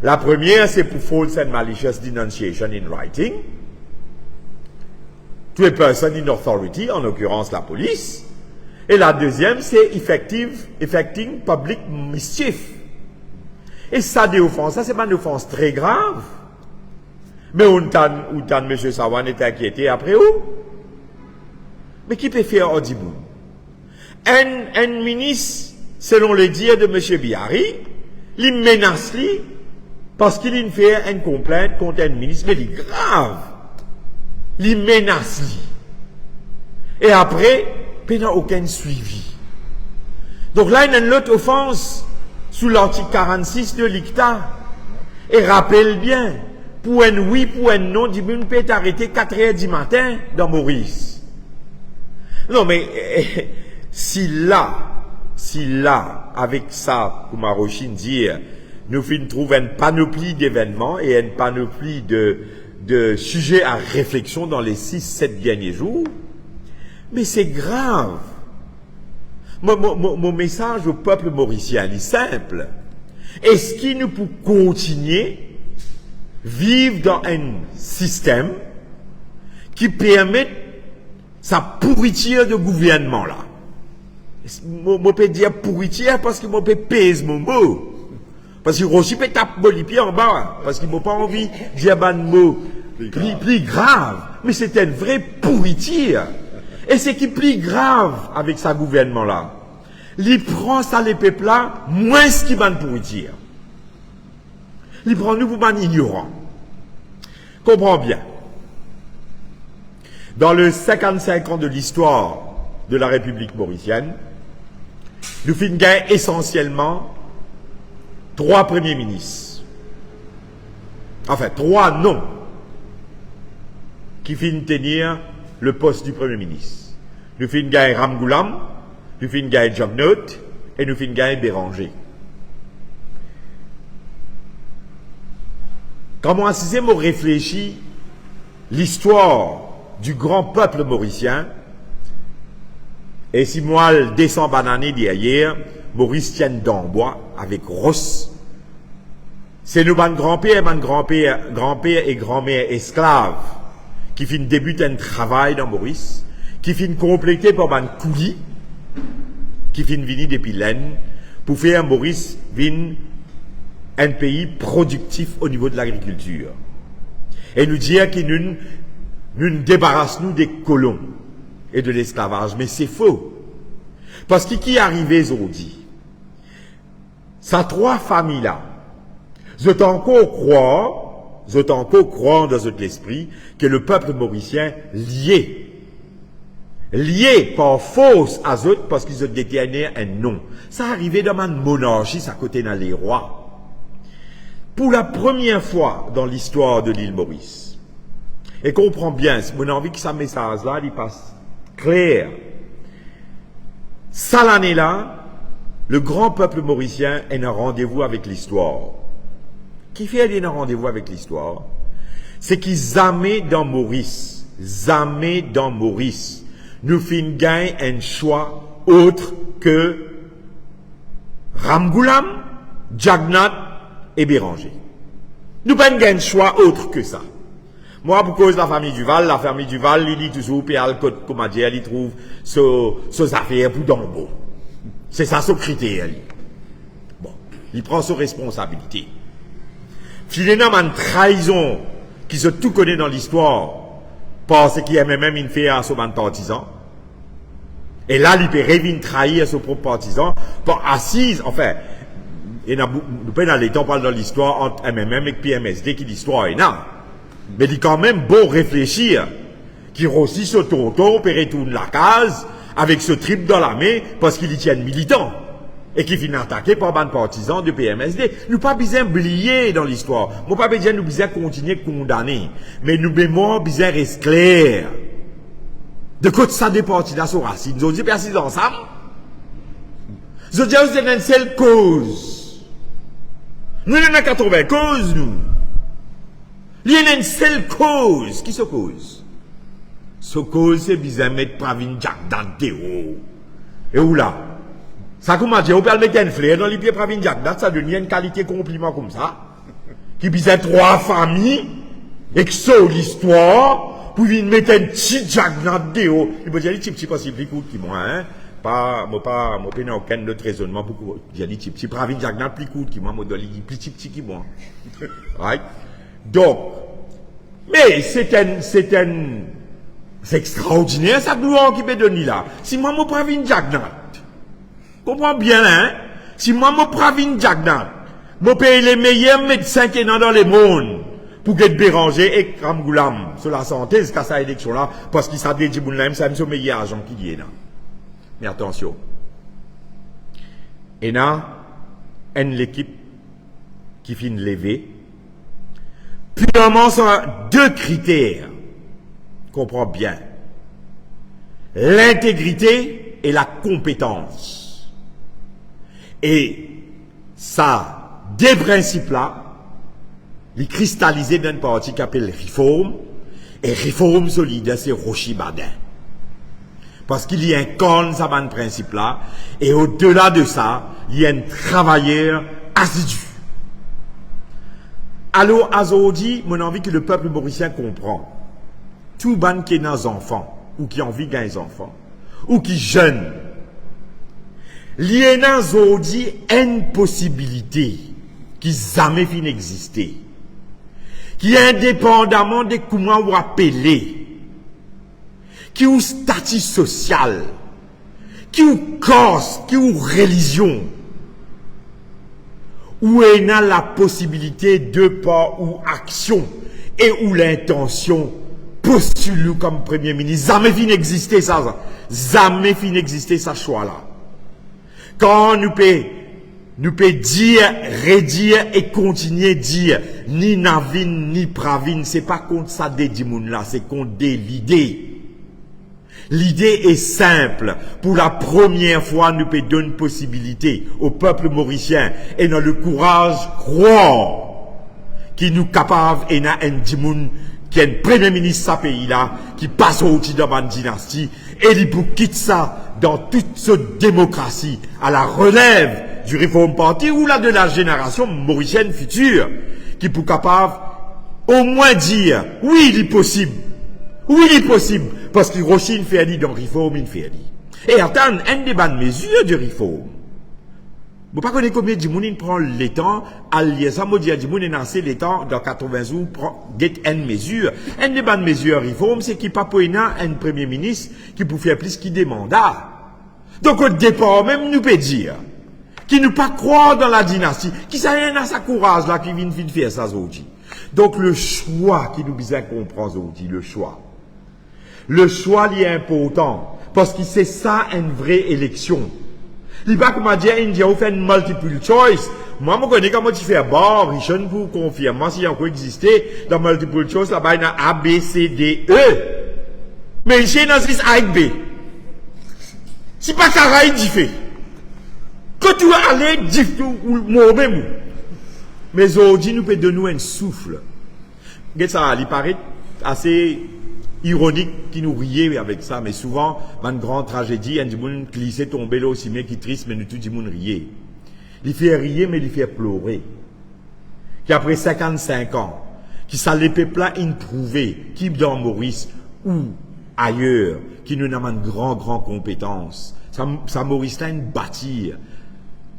La première, c'est pour false and malicious denunciation in writing. To a person in authority, en l'occurrence la police. Et la deuxième, c'est effecting public mischief. Et ça, des offenses, ça c'est pas une offense très grave. Mais où M. Sawan est inquiété après où? Mais qui peut faire Odibou? Un ministre, selon les dires de M. Biari, il menace lui parce qu'il fait une complainte contre un ministre, mais il est grave. Il menace lui. Et après, il n'y a aucun suivi. Donc là, il y a une autre offense sous l'article 46 de l'ICTA. Et rappelle bien, pour un oui, pour un non, il peut être arrêté 4h du matin dans Maurice. Non, mais si là, avec ça, comme Marochine dit, nous trouvons une panoplie d'événements et une panoplie de sujets à réflexion dans les 6-7 derniers jours, mais c'est grave. Mon message au peuple mauricien est simple. Est-ce qu'il nous peut continuer vivre dans un système qui permet sa pourriture de gouvernement là? Je peux dire pourriture parce que je peux pèse mon mot. Parce que je peux taper les pieds en bas. Parce qu'il n'a pas envie de dire un mot plus grave. Mais c'est une vraie pourriture. Et c'est qui est plus grave avec sa gouvernement là. Il prend ça les peuples là, moins ce qui va pourriture. Il prend nous pour un ignorant. Comprends bien. Dans le 55 ans de l'histoire de la République mauricienne, nous finissons gagner essentiellement 3 premiers ministres. Enfin, 3 noms qui finissent tenir le poste du premier ministre. Nous finissons gagner Ramgoulam, nous finissons gagner Jagnot et nous finissons gagner Béranger. Quand moi, si je réfléchis l'histoire du grand peuple mauricien, et si moi, le descends banané d'hier, Maurice tient d'Ambois avec Ross, c'est nous, grand-père et grand-mère esclaves, qui finissent débuter un travail dans Maurice, qui finissent compléter par un coulis, qui finissent venir depuis l'Aisne, pour faire Maurice vin un pays productif au niveau de l'agriculture. Et nous dire qu'il nous débarrasse-nous des colons et de l'esclavage. Mais c'est faux. Parce que qui est arrivé aujourd'hui? Ces 3 familles-là, je t'encore croire dans votre esprit que le peuple mauricien lié par force à eux parce qu'ils ont déterminé un nom. Ça arrivait dans une monarchie, à côté dans les rois. Pour la première fois dans l'histoire de l'île Maurice, et comprends bien, mon envie que ce message-là, il passe clair. Ça l'année-là, le grand peuple mauricien est en rendez-vous avec l'histoire. Qui fait aller en rendez-vous avec l'histoire? C'est qu'ils amaient dans Maurice, nous fin gagnent un choix autre que Ramgoulam, Jagnat et Béranger. Nous pas un choix autre que ça. Moi, pour cause de la famille Duval, il dit toujours, puis al code, comment dire, il trouve ses affaires pour d'embo. C'est ça son critère. Bon, il prend ses responsabilités. Finalement, une trahison qui se tout connaît dans l'histoire, parce qu'il aimait même une fait à son partisan. Et là, il peut revenir trahir son propre partisan, par assise, enfin, et nous pas dans les temps, on parle dans l'histoire entre MMM et PMSD qui l'histoire est là. Mais il est quand même beau réfléchir, qui aussi ce tonton, peut retourner la case, avec ce trip dans la main, parce qu'il y tient militant. Et qui finit attaqué par un partisan de PMSD. Nous pas besoin oublier dans l'histoire. Nous pas besoin nous besoin continuer condamner. Mais nous besoin rester clair. De quoi ça dépend de la racine. Nous disons persistent ensemble. Nous disons c'est une seule cause. Nous en avons 80 causes, nous. Il y a une seule cause. Qui se cause? Ce cause, c'est bizarre mettre Pravin Jagdan Théo. Et où là? Ça comment dire, on peut mettre un flair dans les pieds Pravin Jagdan, ça devient une qualité compliment comme ça. Qui bizarre 3 familles, et que c'est l'histoire, pour venir mettre un petit Jagdan Théo. Il peut dire, les petits possibles, les coups qui moi, hein. Moi, n'a aucun autre raisonnement pour dire les petits Pravin Jagdan, plus court qui moi, les petits qui moi. Right? Donc, mais c'est extraordinaire, ça nous a qui peut donner là. Si moi, mon Pravin Jagdan, comprends bien, hein? Si moi, mon Pravin Jagdan, mon paye les meilleurs médecins qui sont dans le monde, pour que Béranger et Ramgoulam, sur la santé, jusqu'à cette élection-là, parce qu'ils savent que c'est le meilleur agent qui y est là. Mais attention. Et là, l'équipe qui finit lever, purement sur 2 critères. Comprends bien. L'intégrité et la compétence. Et ça, des principes-là, les cristallisés d'un parti qui appelle Réforme, et Réforme solide, c'est Rochi Badin. Parce qu'il y a un corne, ça, un principe-là, et au-delà de ça, il y a un travailleur assidu. Alors, aujourd'hui, mon envie que le peuple mauricien comprend. Tout ban qui est dans enfants, ou qui a envie de gagner des enfants, ou qui jeune, il y a aujourd'hui une possibilité qui jamais fin exister, qui est indépendamment de comment on appelle, qui est statut social, qui est caste, qui est religion, où il y a la possibilité de pas ou action et où l'intention postule comme premier ministre. Jamais fin n'existait ça. Jamais fin n'existait ça choix-là. Quand nous peut dire, redire et continuer dire, ni Navin, ni Pravin, c'est pas contre ça des dimoun là, c'est contre l'idée. L'idée est simple. Pour la première fois, nous peut donner une possibilité au peuple mauricien et dans le courage croire qui nous capable et n'a un dimoun qui est un premier ministre de ce pays-là, qui passe au-dessus de la dynastie et il pour quitter ça dans toute cette démocratie à la relève du Réforme Parti ou là de la génération mauricienne future qui pour capable au moins dire oui il est possible. Oui, il est possible. Parce que Rochine fait aller dans Réforme, il fait aller. Et attendre un débat de mesures de Réforme. Vous ne pas connaître combien de monde prend le temps, à lier ça, moi, dire, monde est le temps, dans 80 jours, prend, get une mesure. Un débat de mesures de Réforme, c'est qu'il n'y a pas pour un premier ministre qui peut faire plus qu'il demande. Donc, au départ, même, nous peut dire, qui ne pas croire dans la dynastie, qui ça rien à sa courage, là, qui vient faire ça, aujourd'hui. Donc, le choix qui nous besoin comprendre aujourd'hui, le choix. Le choix, il est important. Parce que c'est ça, une vraie élection. Il va comme dire, il dit, on fait une multiple choice. Moi, je connais comment tu fais bar, Richon, pour confirmer s'il y a encore existé, dans multiple choice, là-bas, il y a A, B, C, D, E. Mais ici, il y a A et B. C'est pas carré, il fait. Quand tu vas aller, dis ou moi-même. Mais aujourd'hui, nous peut donner un souffle. Ça, il paraît assez ironique qui nous riait avec ça, mais souvent, dans une grande tragédie, un monde glissé, tombé là aussi, mais qui triste, mais nous tout le monde riait. Il fait rire, mais il fait pleurer. Qui après 55 ans, qui ça les peuples improuvé, qui dans Maurice ou ailleurs, qui nous n'a une grande compétence. Ça Maurice là, une bâtir.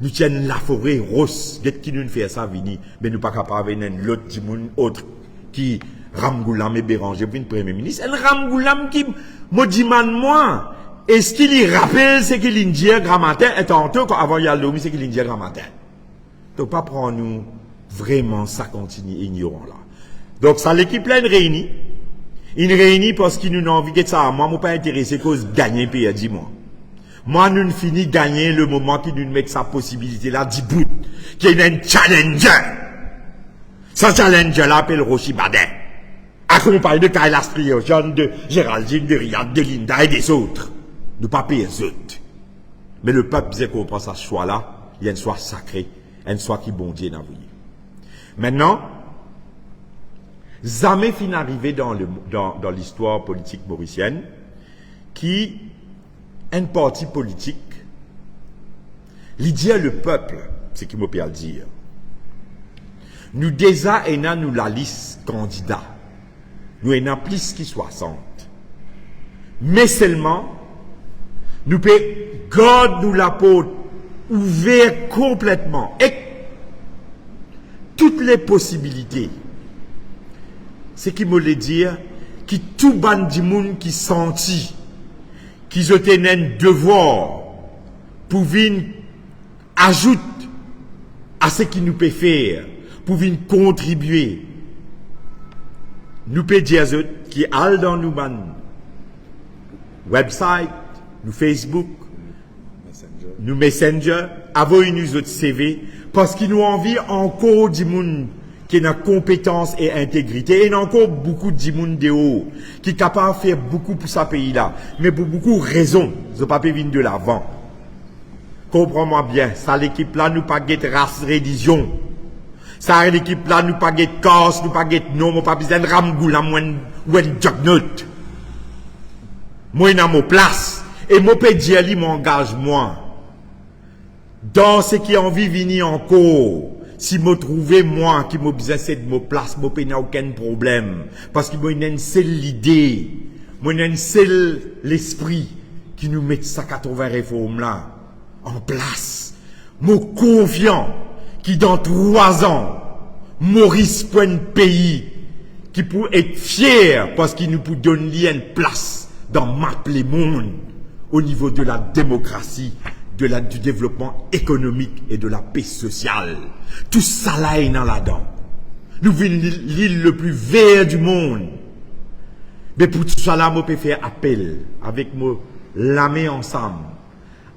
Nous tiennent la forêt rose, qui nous fait ça, vini, mais nous pas capables de l'autre monde autre qui Ramgoulam et Béranger pour une premier ministre. Un Ramgoulam qui me dit moi, est-ce qu'il y rappelle ce qu'il indien grammaire et tantôt avant il y a l'homme c'est qu'il indien grammaire. Donc pas prendre nous vraiment ça continue ignorant là. Donc ça l'équipe là une réunie parce qu'il nous a envie de ça. Moi pas intéressé cause gagner pays dis-moi. Moi nous fini gagner le moment qui nous met sa possibilité là du bout qui est un challenger. Ce challenger là appelle Rochi Badin. Accompagné de Kyle Astriot, de Géraldine, de Riyad, de Linda et des autres. Ne pas payer les autres. Mais le peuple disait qu'on prend ce choix-là, il y a un choix sacré, un choix qui bon Dieu n'a voulu. Maintenant, jamais fin arrivé dans l'histoire politique mauricienne, qui, un parti politique, l'idée le peuple, c'est qui m'a pu le dire. Nous déjà, et nous la liste candidat. Nous avons plus que 60. Mais seulement, nous pouvons garder nous la porte ouverte complètement. Et toutes les possibilités. C'est qui me le dire, qui tout bandi monde qui senti, qui ont un devoir pour venir ajouter à ce qu'il nous peut faire, pour venir contribuer. Nous pouvons dire qui allent dans nos website, nous Facebook, nous Messenger, avons nous autres CV, parce qu'ils nous envient encore du monde qui a compétence et intégrité, et il y a encore beaucoup de monde de haut, qui est capable de faire beaucoup pour ce pays-là, mais pour beaucoup de raisons, ils n'ont pas pu venir de l'avant. Comprends-moi bien, ça l'équipe-là, nous pas de race, religion. Ça l'équipe là, nous pas de casse, nous pas de nom, nous pas besoin de ramgoulam ou un jugnote. Moi, dans mon place, et moi, peux dire, mon engagement. Dans ce qui a envie de venir encore, si me trouvez moi, qui m'a besoin de mon place, moi, n'ai aucun problème. Parce que moi, j'ai une seule idée, moi, j'ai une seule l'esprit qui nous met ça 80 réformes là, en place. Moi, confiant, qui dans 3 ans, Maurice pour un pays qui peut être fier parce qu'il nous peut donner une place dans map les mondes au niveau de la démocratie, du développement économique et de la paix sociale. Tout ça là est dans là-dedans. Nous vivons l'île le plus vert du monde. Mais pour tout ça là, je peux faire appel avec moi, la main ensemble,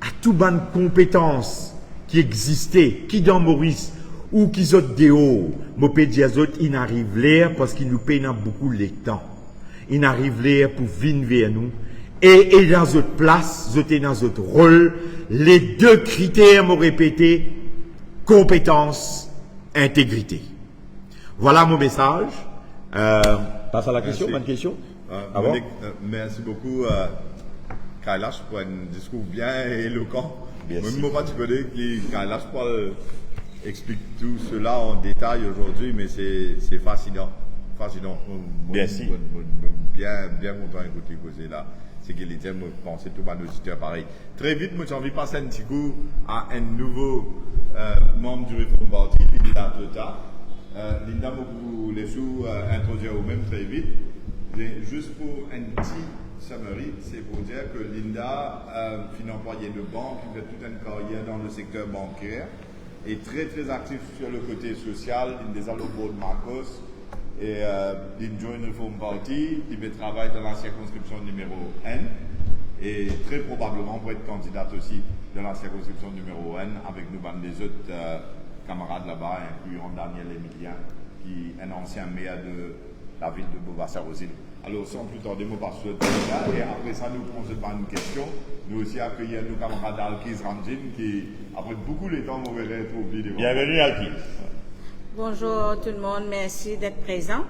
à toutes les compétences qui existaient, qui dans Maurice, ou qui sont dehors. Je peux dire aux autres, ils n'arrivent l'air parce qu'ils nous payent beaucoup le temps. Ils n'arrivent l'air pour venir vers nous. Et dans votre place, vous êtes dans votre rôle, les deux critères m'ont répété, compétence, intégrité. Voilà mon message. Passe à la question, bonne question. Monique, merci beaucoup, Kailash, pour un discours bien éloquent. Même moi, tu connais que Kailash explique tout cela en détail aujourd'hui, mais c'est fascinant. Fascinant. Merci. Bien content d'écouter causer là. C'est qu'il était, moi, penser tout mon auditeur pareil. Très vite, moi, j'ai envie de passer un petit coup à un nouveau membre du Reform Party, Linda Tota. Linda, vous laissez introduire vous-même très vite. Juste pour un petit summary, c'est pour dire que Linda, une employée de banque, qui fait toute une carrière dans le secteur bancaire, est très très active sur le côté social, il est allé au board Marcos, et il joint le Reform Party, il travaille dans la circonscription numéro N, et très probablement pour être candidate aussi dans la circonscription numéro N, avec nous, des autres camarades là-bas, incluant Daniel Emilien, qui est un ancien maire de la ville de Beaubassin-aux-Îles. Alors, sans plus tarder, moi, par ce temps-là, et après ça, nous posons une question. Nous aussi accueillons nos camarades Alkis Ramjin, qui, après beaucoup de temps, m'ont être oublié. Bienvenue, Alkis. Bonjour tout le monde, merci d'être présent.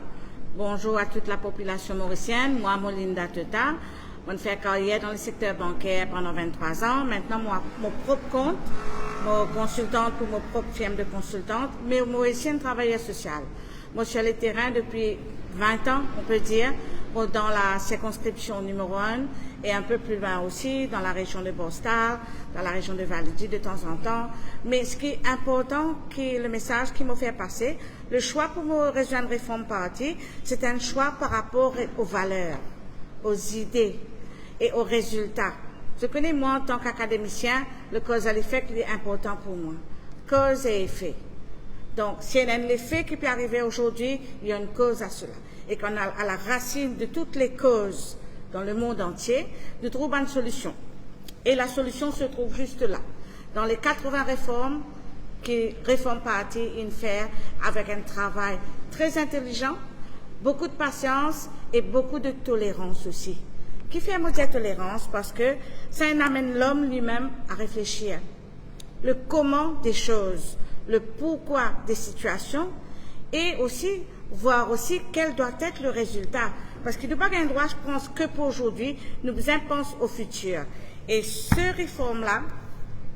Bonjour à toute la population mauricienne. Moi, Linda Tota. Je fais carrière dans le secteur bancaire pendant 23 ans. Maintenant, moi, mon propre compte, mon consultante pour mon propre firme de consultante, mais mauricienne travailleuse sociale. Moi, je suis sur le terrain depuis 20 ans, on peut dire, dans la circonscription numéro 1 et un peu plus loin aussi, dans la région de Bostar, dans la région de Validi de temps en temps. Mais ce qui est important, qui est le message qui m'a fait passer, le choix pour me rejoindre Reform Party, c'est un choix par rapport aux valeurs, aux idées et aux résultats. Je connais, moi, en tant qu'académicien, le cause à l'effet qui est important pour moi. Cause et effet. Donc, s'il y a un effet qui peut arriver aujourd'hui, il y a une cause à cela. Et qu'on a à la racine de toutes les causes dans le monde entier, nous trouvons une solution. Et la solution se trouve juste là, dans les 80 réformes que Reform Party fait avec un travail très intelligent, beaucoup de patience et beaucoup de tolérance aussi. Qui fait mot de tolérance parce que ça amène l'homme lui-même à réfléchir. Le comment des choses, le pourquoi des situations et aussi voir aussi quel doit être le résultat. Parce qu'il n'y a pas un droit, je pense, que pour aujourd'hui, nous pensons au futur. Et ce réforme-là,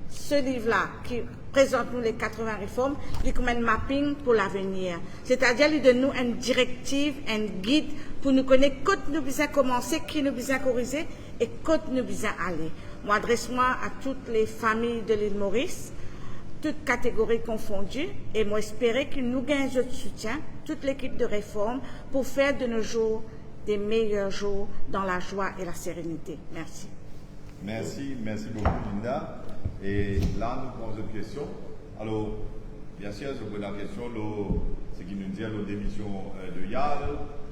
ce livre-là, qui présente nous les 80 réformes, il comme un mapping pour l'avenir. C'est-à-dire, il donne nous une directive, un guide pour nous connaître quand nous besoin commencer, qui nous besoin corriger et quand nous besoin aller. Moi, adresse-moi à toutes les familles de l'île Maurice, toutes catégories confondues, et moi espérer que nous gagnons notre soutien, toute l'équipe de réforme, pour faire de nos jours des meilleurs jours dans la joie et la sérénité. Merci. Merci beaucoup, Linda. Et là, nous posons une question. Alors, bien sûr, je pose la question, ce qui nous dit la démission de Yal,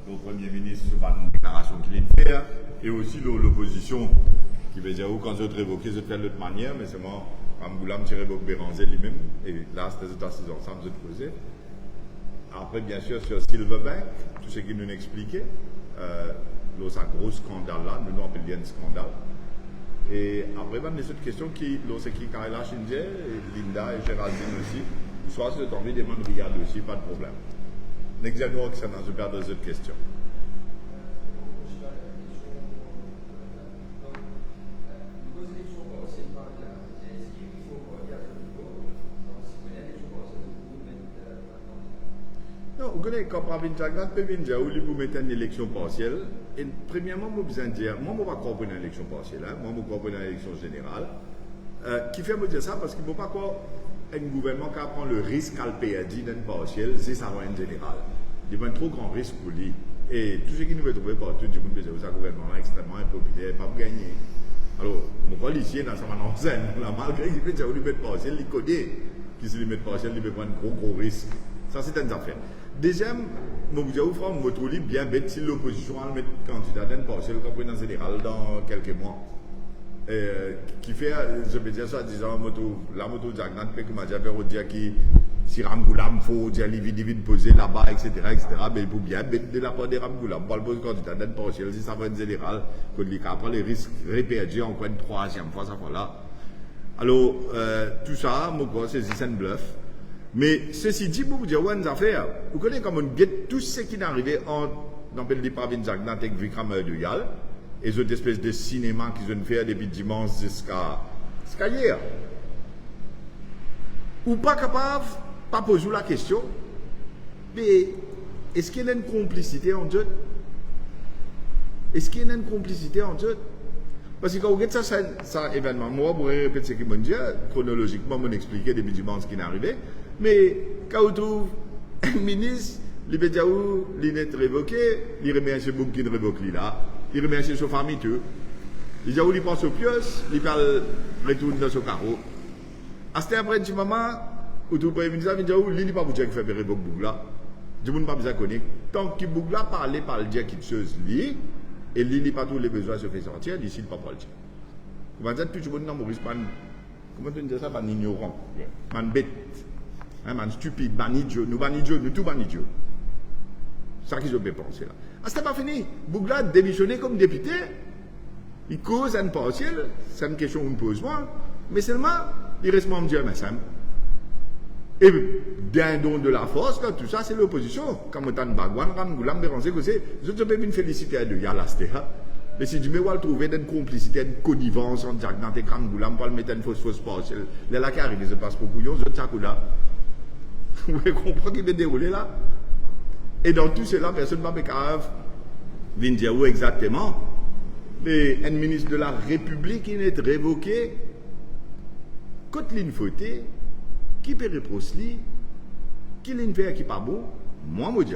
le Premier ministre sur une déclaration qu'il fait, et aussi l'opposition, qui veut dire, quand je révoquer, je fais de l'autre manière, mais c'est moi. Amboulam tiré beaucoup Béranger lui-même, et là, c'était tout assis ensemble, je posais. Après, bien sûr, sur Silverbank, tout ce qu'il nous expliquait, c'est un gros scandale là, nous appelons bien un scandale. Et après, même les autres questions qui, c'est qui Kailash Indien, Linda et Géraldine aussi, ou soit si vous avez envie de demander, regarde aussi, pas de problème. N'examinons que ça dans une paire d'autres questions. Non, vous connaissez, quand on peut dire, vous mettez une élection partielle. Et premièrement, je besoin de dire, moi, je ne vais pas comprendre une élection partielle, moi, je comprends une élection générale. Qui fait me dire ça parce qu'il ne faut pas qu'un gouvernement qui prend le risque à le payer d'une partielle, c'est ça va une générale. Il y a un trop grand risque pour lui. Et tout ce qui nous veut trouver partout, du monde, c'est un gouvernement extrêmement impopulaire, pas pour gagner. Alors, mon policier dans sa enseigne, malgré qu'il fait un limite partiel, il connaît qu'il se limite partiel, il peut prendre un gros risque. Ça, c'est une affaire. Deuxième, mon vous frère, je me trouve bien bête si l'opposition a mettre candidat d'un partiel comme président général dans quelques mois. Qui fait, je peux dire ça, disant, la moto Zagnat, que m'a dit qui, si Ramgoulam, faut dire, il vide poser là-bas, etc., mais il faut bien bête de la part de Ramgoulam. Pas le candidat d'un partiel, si ça va être général, que après les risques répétés encore une troisième fois, ça va là. Alors, tout ça, mon gars, c'est un bluff. Mais ceci dit, pour vous dire, une affaire, vous connaissez comme on guette tout ce qui est arrivé dans le départ de Zagnat avec Vikram Duyal, et cette espèce de cinéma qu'ils ont fait depuis dimanche jusqu'à hier. Ou pas capable, pas poser la question, mais est-ce qu'il y a une complicité entre eux? Est-ce qu'il y a une complicité entre eux? Parce que quand vous regardez ça événement, moi, je pourrais répéter ce qu'ils m'ont dit, chronologiquement, m'ont expliqué depuis dimanche ce qui est arrivé, mais quand vous trouvez un ministre, il peut dire où il est révoqué, il remercie beaucoup qui révoque là, il remercie sa famille, tout. Il dit où il pense au pièces, il parle retourne dans son carreau. À ce après un petit moment, où tout le premier ministre il dit où il n'est pas pour dire qu'il fait révoquer Bougla. Du monde pas besoin de connaître. Tant que Bougla parlait par le dire qu'il se lit, et il n'a pas tous les besoins se fait sortir, d'ici il ne peut pas le dire. Comment dire, tout le monde dans Maurice, comment tu dis ça, man ignorant, man bête, man stupide, man idiot, nous tout man idiot. C'est ça qu'ils ont bien pensé là. Ah, c'était pas fini. Bougla a démissionné comme député. Il cause un partiel, c'est une question qu'on me pose moi, mais seulement, il reste mon Dieu, mais ça. Et d'un don de la force, là, tout ça, c'est l'opposition. Comme on Bagwan, Ramgoulam, Béranger, que c'est, je te peux me féliciter à deux, il y a l'astéha. Mais si tu me vois trouver une complicité, une connivence entre Jagnat et Ramgoulam pour le mettre une fausse partielle, là, là, qui arrive, se passe pour bouillon, je tiens là. Vous comprenez qu'il va dérouler là? Et dans tout cela, personne ne va me venir dire où exactement. Mais un ministre de la République, il est révoqué. Quand il faut qui peut reprocher, qui l'a fait qui pas beau, moi, je dis,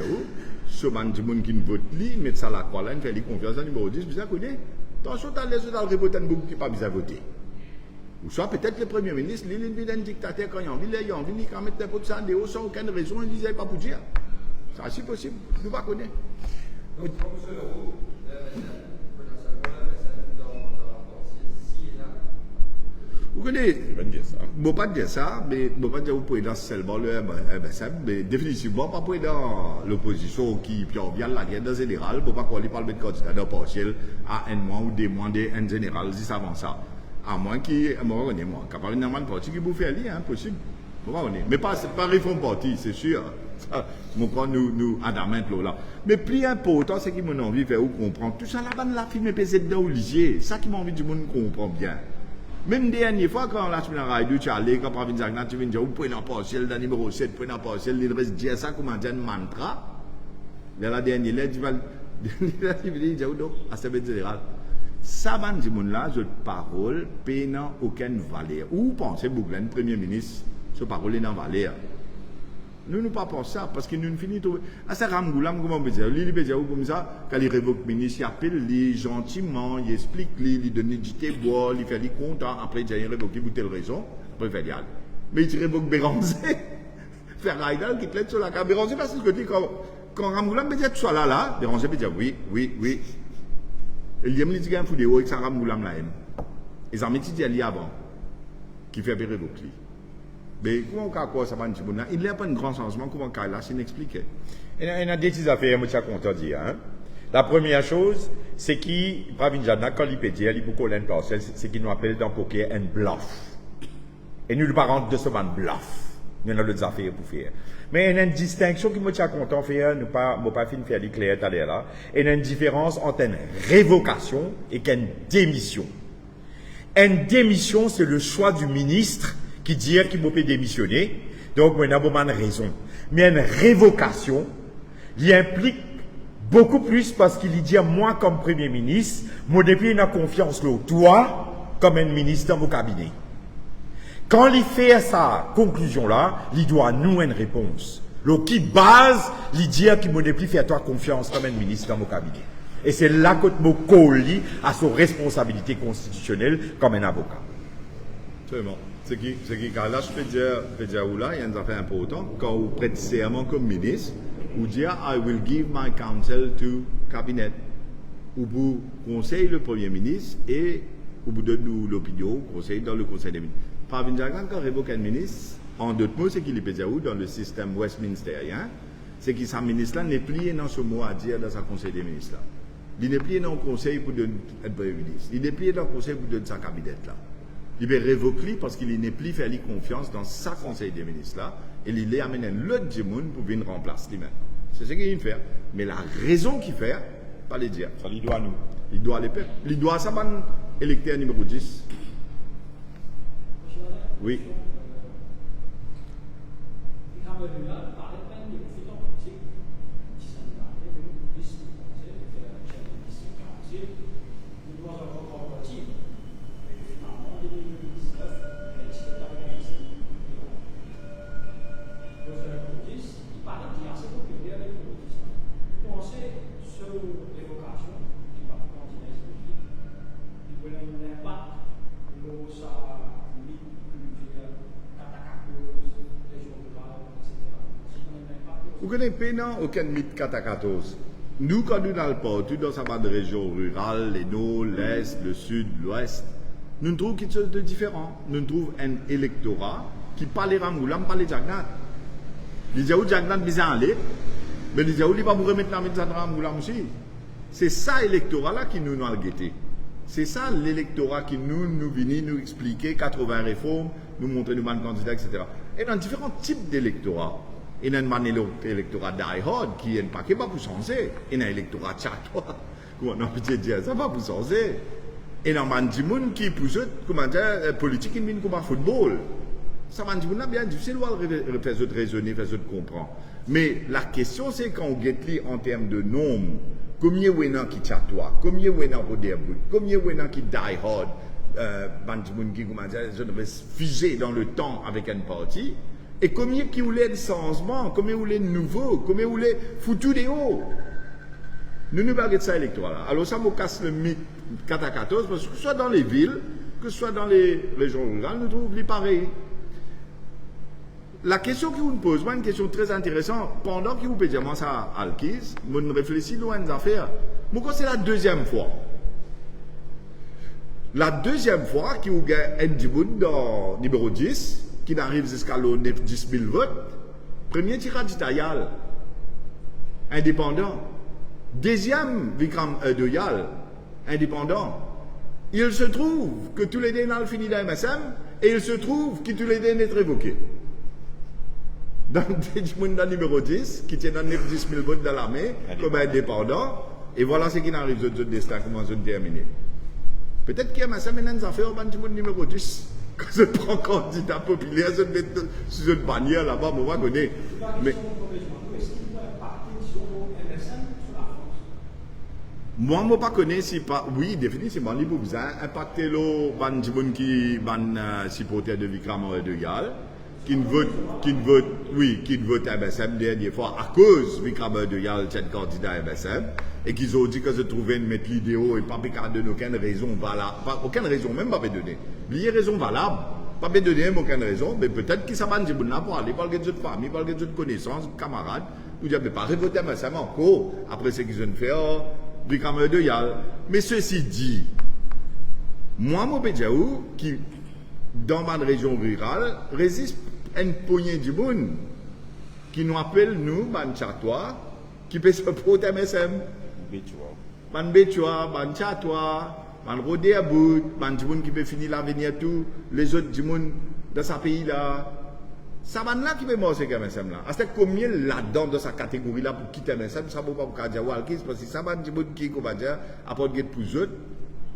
ce man du monde qui ne vote lui, met ça à la croix là, il fait confiance à numéro 10, vous connaissez. Attention, tu as les autres révoter un beaucoup qui pas besoin de voter. Ou soit peut-être le Premier ministre, il est un dictateur quand il a envie, il quand mettre n'importe ça en déhaut sans aucune raison, il disait pas pour dire. C'est assez possible, nous ne pas connaître. Vous connaissez, je ne vais pas dire ça, mais je ne vais pas dire que vous pouvez dans seulement le mais définitivement pas pour dans l'opposition qui vient la guerre en général, pour pas qu'on lui parle de candidat partiel à un mois ou des mois en général, si ça avance ça. À moins qu'il, moi, capable d'un parti qui vous fait aller, impossible. Mais pas réforme parti, c'est sûr. Mon point nous adamant là. Mais plus important, c'est qu'il m'a envie de faire comprendre. Tout ça là-bas, la film est pesée dedans au lycée. Ça qui m'a envie du monde comprendre bien. Même dernière fois, quand la semaine à tu es allé, quand Pravin Zagnat, tu viens dire, vous pouvez dans partiel, dans numéro 7, vous pouvez dans partiel, il reste dire ça comme un mantra. Mais la dernière lettre, tu vas dire, donc, à ce moment général. Ça, ban du monde là, cette parole, n'a aucune valeur. Où pensez Bouglen, Premier ministre, ce parole est dans valeur? Nous ne pas pour ça, parce que nous ne finissons pas. Ah, ça, Ramgoulam, comment on peut dire? Il peut dire comme ça, quand il révoque le ministre, il appelle lui gentiment, il explique lui, il donne du thé bois, il fait lui content, après il révoque pour telle raison, après il fait dire. Mais il révoque Béranger, faire Raïdal qui plaide sur la carte. Béranger, parce que quand Ramgoulam peut dire tu sois là, Béranger peut dire oui. Et il y a un petit gars fou avec ça Ramgoulam là. Et ça m'a dit avant, qui fait révoquer lui. Mais comment on ça va il n'y a pas un grand changement, comment on là, c'est inexpliqué. Il y a des petites affaires, je suis content de dire. Hein? La première chose, c'est qu'il, Pravin Zagnat, quand il peut dire, il faut qu'on partiel, c'est qu'il nous appelle dans le poker un bluff. Et nous ne pas rentrer de ce man bluff. Nous avons des affaires pour faire. Mais il y a une distinction qui me tient content de faire, nous pas faire clair tout à l'heure là. Il y a une différence entre une révocation et une démission. Une démission, c'est le choix du ministre qui dit qu'il peut démissionner. Donc, il y a une raison. Mais une révocation, il implique beaucoup plus parce qu'il dit, moi, comme Premier ministre, moi, depuis, il a confiance, là, toi, comme un ministre dans mon cabinet. Quand il fait sa conclusion-là, il doit nous une réponse. Le qui base, il dit qu'il m'a depuis fait toi confiance comme un ministre dans mon cabinet. Et c'est là que nous collie à son responsabilité constitutionnelle comme un avocat. Absolument. Ce qui, quand là, je peux dire, là, il y a une affaire importante. Quand vous prêtez serment comme ministre, vous dites, I will give my counsel to cabinet. Ou vous conseillez le Premier ministre et vous donnez l'opinion, conseil dans le Conseil des ministres. Parvin Jagland, quand révoque un ministre, en d'autres mots, c'est qu'il peut dire dans le système westminsterien, c'est que sa ministre-là n'est plié dans ce mot à dire dans sa Conseil des ministres. Là. Il n'est plié dans le Conseil pour donner un Premier ministre. Il n'est plié dans le Conseil pour donner sa cabinet là. Il va révoquer parce qu'il n'est plus fait confiance dans sa Conseil des ministres là, et il les amène l'autre du monde pour venir remplacer lui-même. C'est ce qu'il fait. Mais la raison qu'il fait, pas les dire. Ça lui doit à nous. Il doit les peuples. Il doit à sa bande électeur numéro 10. Oui. Vous connaissez pas aucun mythe 414. Nous, quand nous allons partout dans sa bande de région rurale, les nord, l'est, le sud, l'ouest, nous trouvons quelque chose de différent. Nous trouvons un électorat qui parle Ramoulam, parle Jagnat. Les gens où Jagnat bien aller, mais les gens où ils ne vont pas remettre la mise en Ramoulam aussi. C'est ça l'électorat-là qui nous a guetté. C'est ça l'électorat qui nous vient nous expliquer 80 réformes, nous montrer nous candidats, etc. Et dans différents types d'électorats. Il y a un électorat die-hard qui n'est pas pour changer. Il y a un électorat chatois. Comment on peut dire ça va pour changer. Et il y a un monde qui pousse, comment dire, politique qui vient comme un football. Ça va dire bien difficile de faire raisonner, faire comprendre. Mais la question c'est quand on guette en termes de nombre, combien de gens qui chatoient, combien de gens qui débutent, combien de gens qui die-hard, qui comment dire, figé dans le temps avec un parti. Et combien qui voulait de changement, combien voulait de nouveau, combien voulait foutu des hauts. Nous parlons de ça électoral. Alors ça me casse le mythe 4 à 14, parce que ce soit dans les villes, que ce soit dans les régions rurales, nous trouvons les pareils. La question que vous me posez, une question très intéressante, pendant que vous pouvez dire ça à Alkis, je réfléchis loin des affaires. Moi, c'est la deuxième fois. La deuxième fois que vous avez un dibout dans numéro 10, qui arrive jusqu'à 10 000 votes, premier tirage d'Itayal, indépendant. Deuxième, Vikram Doyal, indépendant. Il se trouve que tous les deux n'ont fini dans MSM, et il se trouve que tous les deux sont révoqués. Dans le numéro 10, qui tient dans 10 000 votes dans l'armée, comme indépendant, et voilà ce qui arrive de destin, comment se terminer. Peut-être qu'il y a MSM et nous affaires au numéro 10. Quand je prends candidat populaire, je mets sur une bannière là-bas, on va connaître. Mais moi, je ne pas connais si pas. Oui, définitivement, il faut impacter les gens qui sont supporters de Vikram Doyal, qui ne votent MSM dernière fois à cause de Vikram Doyal, c'est un candidat MSM, et qu'ils ont dit que je trouvais une mettre l'idéo et pas donner aucune raison valable, aucune raison même pas donner. Il y a raison valable, pas donner aucune raison, mais peut-être qu'ils savent dire pour aller parler de famille, parler de connaissances, camarades, ou dire mais pas voter MSM encore après ce qu'ils ont fait. Vikram Doyal. Mais ceci dit, moi, mon Bédjaou, qui, dans ma région rurale, résiste à une poignée du monde qui nous appelle, nous, ban chatois, qui peut se porter MSM. Ban Béchois, ban chatois, ban Rodéabout, ban du monde qui peut finir l'avenir tout, les autres du monde dans ce pays-là. Ça va là qui peut manger MSM là. C'est combien là-dedans dans sa catégorie là pour quitter MSM, ça ne va pas dire Walkis parce que ça va dire qui comment dire apporte pour eux autres,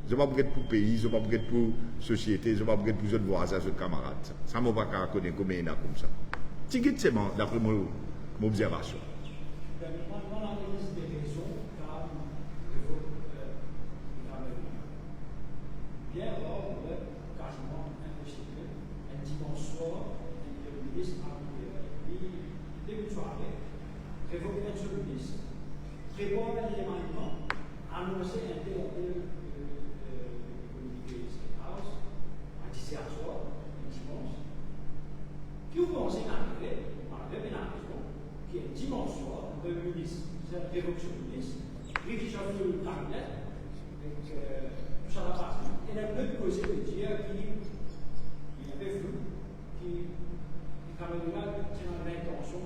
je ne vais pas pour pays, je ne vais pas pour société, je ne vais pas pour autres voisins, autres camarades. Ça ne va pas connaître combien il y a comme ça. Tigit c'est d'après mon observation. Révoquer un seul ministre, prévoir un élément, cabinet. Donc, tout ça va passer. Et la même posé de dire qu'il avait vu qu'il Cameroun qui a l'intention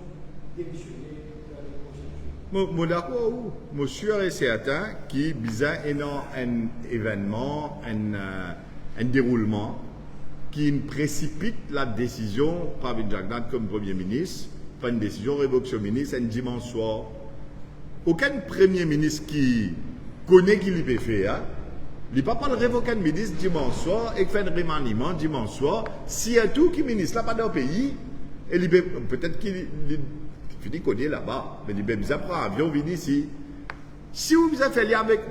de démissionner de la prochaine. Moi d'accord, moi sûr et certain qu'il bizarre un événement, un déroulement qui précipite la décision par Pravin Jagnnath comme Premier ministre, pas une décision révocation ministre, un dimanche soir. Aucun Premier ministre qui connaît qui l'y peut faire, il ne peut pas révoquer un ministre dimanche soir et faire un remaniement dimanche soir. Si un tout qui ministre là pas dans le pays, et peut-être qu'il finit connaît là-bas, mais il peut bien prendre un avion, venir ici. Si vous avez fait avec,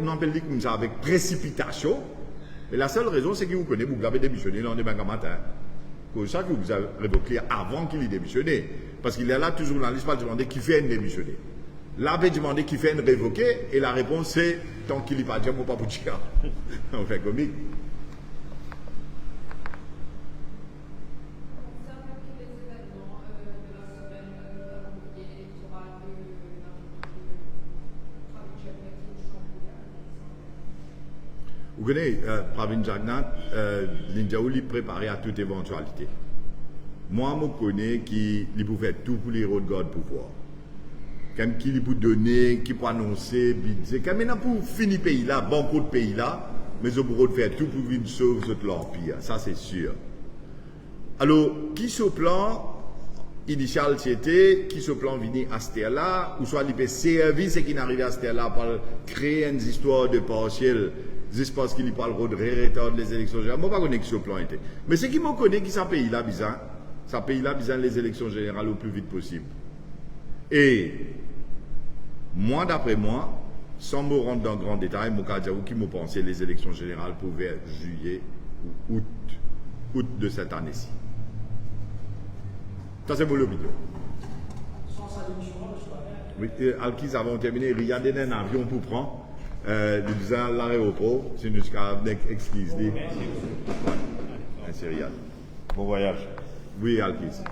avec précipitation, mais la seule raison, c'est que vous connaissez, vous avez démissionné le lendemain matin. C'est ça que vous avez révoqué avant qu'il ait démissionné. Parce qu'il est là, toujours dans l'histoire, demander qui fait un démissionné. Là, il demandé qui fait un révoqué, et la réponse c'est tant qu'il n'est pas dit, on ne peut pas vous dire. On fait comique. Vous connaissez, Pravin Jagnnath, l'Indiaou lui préparé à toute éventualité. Moi, je connais qui peut faire tout pour les héros de God pouvoir. Comme qui peut donner, qui peut annoncer, quand maintenant pour finir le pays là, bon de pays là, mais je peux faire tout pour venir sauver l'empire. Ça, c'est sûr. Alors, qui ce plan initial c'était, qui ce plan venu à ce là, ou soit il peut servir ce qui n'arrive à ce là pour créer une histoire de partiel. Juste parce qu'il parle de retard les élections générales. Moi, je ne sais pas ce plan était. Mais ce qui me connaît, qui ce pays-là, bizarre, ce pays-là, bizarre, les élections générales au plus vite possible. Et, moi, d'après moi, sans me rendre dans grand détail, je vais dire qui me pensait les élections générales pour vers juillet ou août de cette année-ci. Ça, c'est mon opinion. Sans sa démission, je crois bien. Oui, Alkis, avant de terminer, il y a un avion pour prendre. Nous disons l'aéroport, c'est nous qui avons exquise. Merci, Riyad. Bon voyage. Oui, Alkis.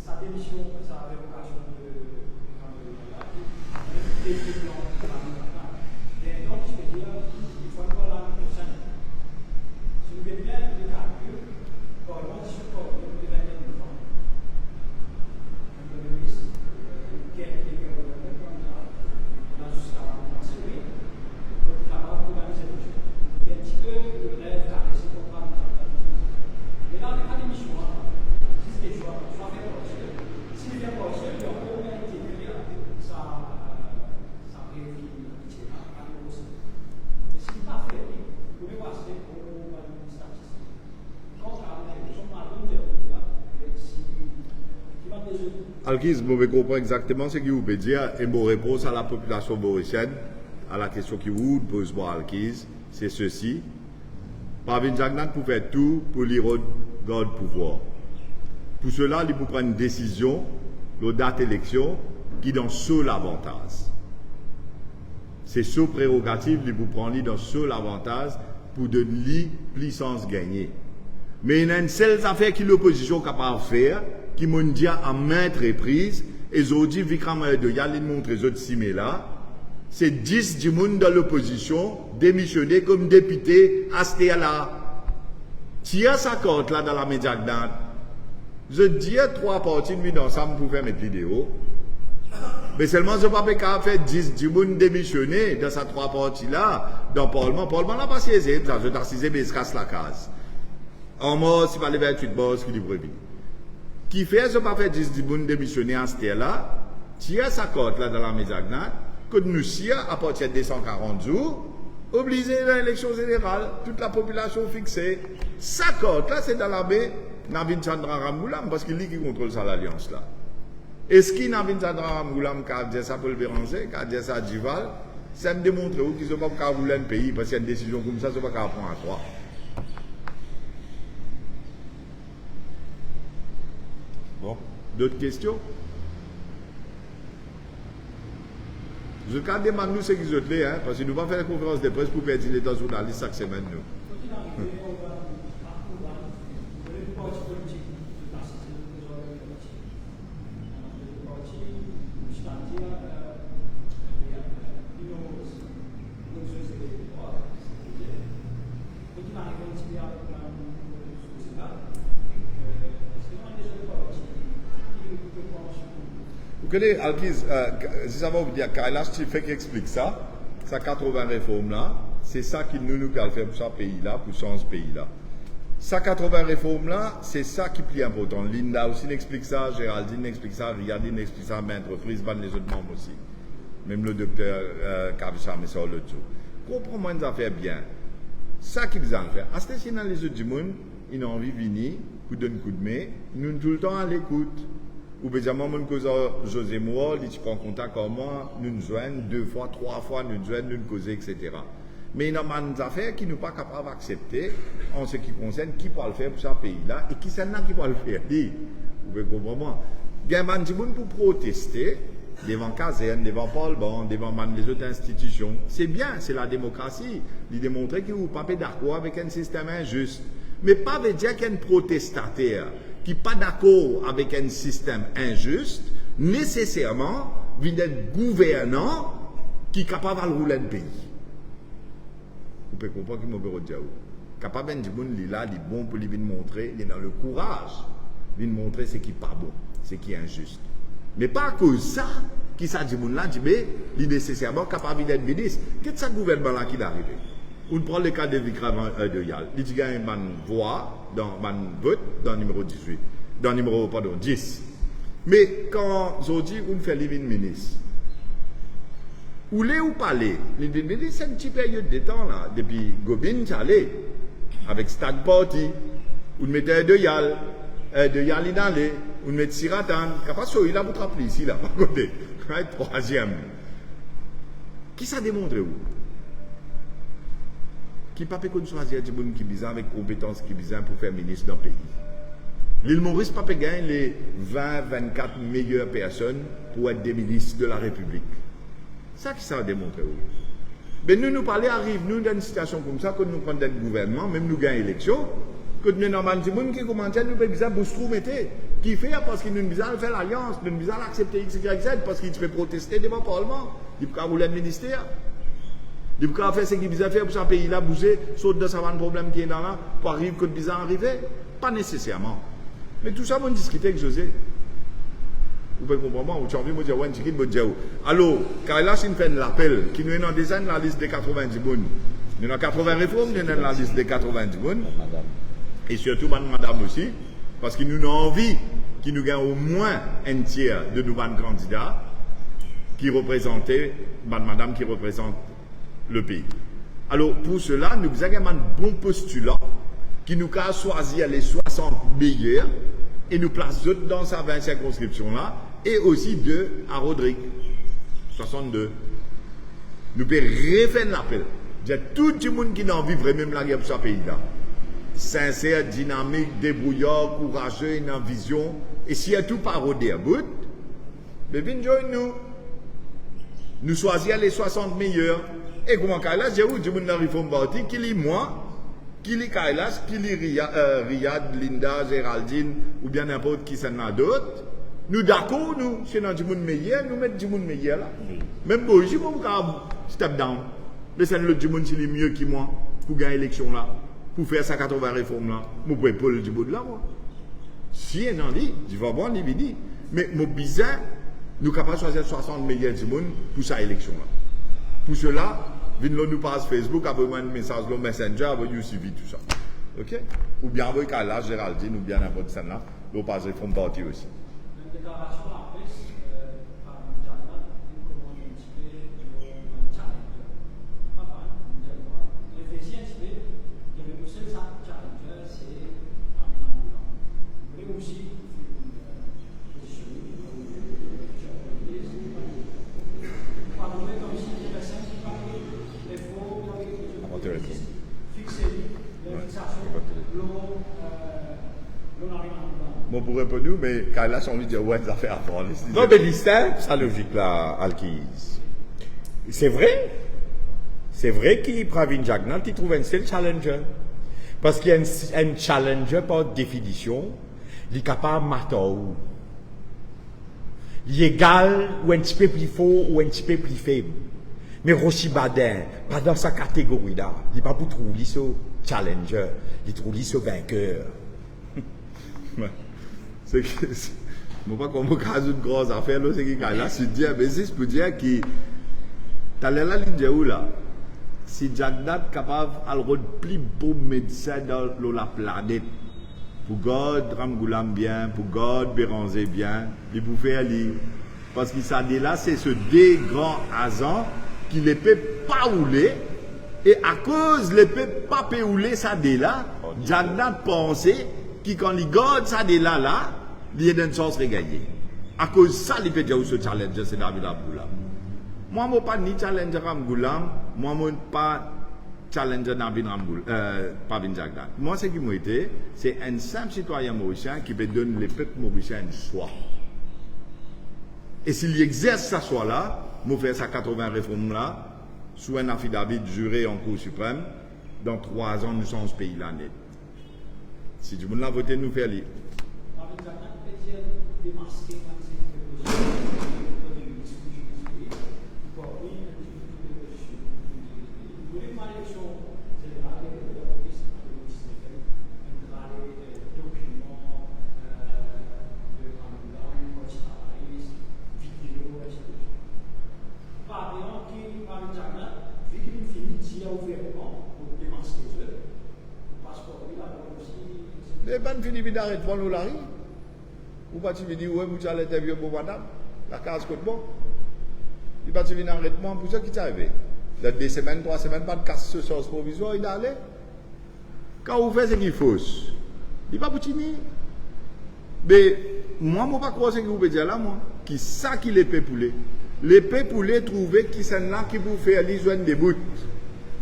Sa démission, sa révocation de des plans de la mais donc, je veux dire, il faut encore la prochaine. Si vous voulez bien le calcul, pour le moment, je crois que le 21 novembre, le Premier ministre, qui est Alkis, je vais comprendre exactement ce que vous pouvez dire et mon réponse à la population mauricienne, à la question qui vous pose moi, Alkis, c'est ceci. Pravin Jagnnath pour faire tout pour lui garder pouvoir. Pour cela, il peut prendre une décision, la date d'élection, qui dans seul avantage. C'est ce prérogative, il peut prendre dans seul avantage pour donner puissance gagnée. Mais il y a une seule affaire que l'opposition est capable de faire, qui m'ont dit à maintes reprises, et ils ont dit, Vikram de Yalin montre les autres simés là, c'est 10 du monde dans l'opposition démissionner comme député à ce là. Tiens sa compte là dans la média Jagnnath. Je dis à 3 parties de ensemble pour faire mes vidéos. Mais seulement je ne peux pas faire 10 du monde démissionner dans ces 3 parties là, dans le Parlement. Le Parlement n'a pas siégé, je dois siéger, mais il se casse la case. En mort, si pas les 28 boss qui dit prévu. Qui fait, je ne peux pas faire 10 du monde démissionner à ce là, tiens sa compte là dans la média Jagnnath. Que nous sommes, à partir de 240 jours, obligés à l'élection générale, toute la population fixée. Ça compte, là, c'est dans la baie Navin Chandra Ramgoulam, parce qu'il est qui contrôle ça, l'alliance là. Est-ce qu'il Navin Chandra Ramgoulam qui a dit ça pour le Béranger, qui a dit ça à Djival, ça me démontre qu'ils ne sont pas qu'à rouler un pays, parce qu'il y a une décision comme ça, ils ne sont pas qu'à prendre à 3. Bon, d'autres questions? Je vais demander nous ce qu'ils ont fait, hein, parce que nous ne pouvons pas faire une conférence de presse pour perdre les temps journalistes chaque semaine. Nous. connaissez, Alkiz, si ça va vous dire, Kailash, tu fais qu'il explique ça, 80 réformes là, c'est ça qui nous peut faire pour ce pays-là, pour ce pays-là. 80 réformes là, c'est ça qui est plus important. Linda aussi explique ça, Géraldine explique ça, Riyadine explique ça, maintes reprises, les autres membres aussi. Même le docteur Kavissa, mais ça, le tout. Comprends-moi une affaire bien. Ça qui nous a fait. À ce moment les autres du monde, ils ont envie de venir, pour donner un coup de main, nous tout le temps à l'écoute. Ou bien, moi, mon cousin José Moua, il prend contact avec moi, nous joignons 2 fois, 3 fois, nous joignons, nous causer, etc. Mais il y a des affaires qui ne sont pas capables d'accepter en ce qui concerne qui peut le faire pour ce pays-là et qui c'est là qui peut le faire. Vous pouvez comprendre. Il y a des gens pour protester devant caserne, devant Parlement, devant les autres institutions. C'est bien, c'est la démocratie. Il démontrer que vous n'êtes pas d'accord avec un système injuste. Mais pas veut dire qu'un protestataire qui n'est pas d'accord avec un système injuste, nécessairement, vient d'être gouvernant qui est capable de rouler le pays. Vous pouvez comprendre qu'il m'a dit. Capable de dire qu'il est bon pour lui montrer, il est dans le courage, de montrer ce qui n'est pas bon, ce qui est injuste. Mais pas à cause de ça, qui ça dit là, mais il est nécessairement capable d'être ministre. Qu'est-ce que ce gouvernement-là qui est arrivé? On prend le cas de Vikram Doyal. Il dit qu'il y a une voix dans le vote, dans le numéro 18, dans le numéro 10. Mais quand on dit qu'on fait le ministre, ou les ou pas les, c'est une petite période de temps là, depuis Gobin, allé avec Stag Party, on mettait Doyal Inalé, on met Siratan, capable de il a votre appli ici là, par côté, troisième. Qui ça démontre où? Qui pas peut choisir des gens qui bizarre avec compétences qui bizarre pour faire ministre dans le pays. L'île Maurice pas peut gagner les 20-24 meilleures personnes pour être des ministres de la République. Ça qui ça a démontré. Mais nous parlons, arrive nous dans une situation comme ça, quand nous prenons le gouvernement, même nous gagnons l'élection, que nous avons des gens qui commencent à nous bizarre pour mettez, qui fait parce qu'ils nous bizarre faire l'alliance, nous bizarre accepter X, Y, Z, parce qu'ils fait protester devant le Parlement, ils peuvent rouler le ministère. Il peut faire ce qu'il a fait pour ce pays-là, bouger, saute de savoir un problème qui est dans là, pour arriver que bizarre arriver. Pas nécessairement. Mais tout ça, on discute avec José. Vous pouvez comprendre, vous avez envie de dire, ouais, tu me dis, alors, Kailash, il fait un appel, qui nous est dans la liste des 90 bonnes. Nous avons 80 réformes, nous sommes dans la liste des 90 bonnes. Et surtout, madame aussi, parce qu'il nous a envie qu'il nous gagne au moins un tiers de nos candidats qui représentaient, madame qui représente le pays. Alors, pour cela, nous avons un bon postulat qui nous a choisi les 60 meilleurs et nous place d'autres dans sa 20 circonscriptions-là et aussi 2 à Rodrigue. 62. Nous pouvons refaire l'appel. Il y a tout le monde qui a envie vraiment de la guerre pour ce pays-là. Sincère, dynamique, débrouillard, courageux, une vision. Et s'il y a tout parodé à bout, mais venez joindre nous. Nous choisir les 60 meilleurs. Et comment Kailash, j'ai où du monde dans la réforme parti, qui lit moi, qui lit Kailash, qui lit Riyad, Linda, Géraldine, ou bien n'importe qui s'en a d'autres. Nous d'accord, nous, c'est dans du monde meilleur, nous mettons du monde meilleur là. Même moi, je ne peux pas step down. Mais c'est l'autre du monde qui est mieux que moi, pour gagner l'élection là, pour faire 180 réformes là. Je peux pas le du bout de là, moi. Si un an dit, je vais voir l'IVD. Mais mon bizarre, nous sommes capables de choisir 60 meilleurs du monde pour cette élection là. Pour cela, nous passe Facebook, envoyez-moi un message dans Messenger, envoyez suivi tout ça. Ok? Ou bien envoyez Kailash, Géraldine, ou bien n'importe ça là, nous passe réforme parti aussi. Une déclaration à la presse par le Jacques, il commande un petit peu le challenger. Papa, réfléchis un petit peu, il y avait le seul challenger, c'est Amina Moula. Vous voulez aussi positionner fixer la fixation, Bon, pour répondre, mais Kailash a envie de dire, ouais, ça fait avant. Non, mais l'histoire, sa logique là, Alkiz. C'est vrai. C'est vrai qu'il Pravin Jagnal qui trouve un seul challenger. Parce qu'il y a un challenger par définition, il est capable de mater. Il est égal ou un petit peu plus fort ou un petit peu plus faible. Mais Roshi Badin, pas dans sa catégorie là. Il n'est pas pour trouver ce challenger, il trouve ce vainqueur. Je ne sais pas comment on une grosse affaire, là, c'est qui là, c'est dire, mais c'est pour dire que, t'as l'air là, l'India où là, si Jagdat est capable de rendre plus beau médecin dans la planète, pour God Ramgoulam bien, pour God Béranger bien, il peut faire lui. Parce que ça dit là, c'est ce deux grands hasards qui ne peut pas rouler. Et à cause de ne peut pas rouler ça dit là, Jagdat pensait que quand il garde ça dit là, il y a une chance de gagner. À cause de ça, il peut dire ce challenge, c'est David Abdullah. Moi, je ne suis pas ni challenger Ramgoulam, moi, je ne suis pas challenger David Pavin Jagdat. Moi, ce qui m'a été, c'est un simple citoyen mauricien qui peut donner les peuples mauriciens une choix. Et s'il exerce sa choix-là, je vais faire sa 80 réformes-là, sous un affidavit juré en Cour suprême, dans 3 ans, nous sommes ce pays-là net. Si tout le monde l'a voté, nous faisons lire. Mais ben fini d'arrêter devant nous la rue. Ou pas tu venir ouais vous allez interviewer pour madame la case côte bon. Il pas tu venir arrêter moi pour ça qui t'est arrivé. Dans 2 semaines, 3 semaines pas de casse ce soir provisoire il allait. Quand vous faites ce qu'il faut, il pas pour tenir. Mais moi pas croire ce que vous pouvez dire là moi qui ça qui les paix poulet. Les paix poulet trouver qui sont là qui vous faire les joindre des bouts.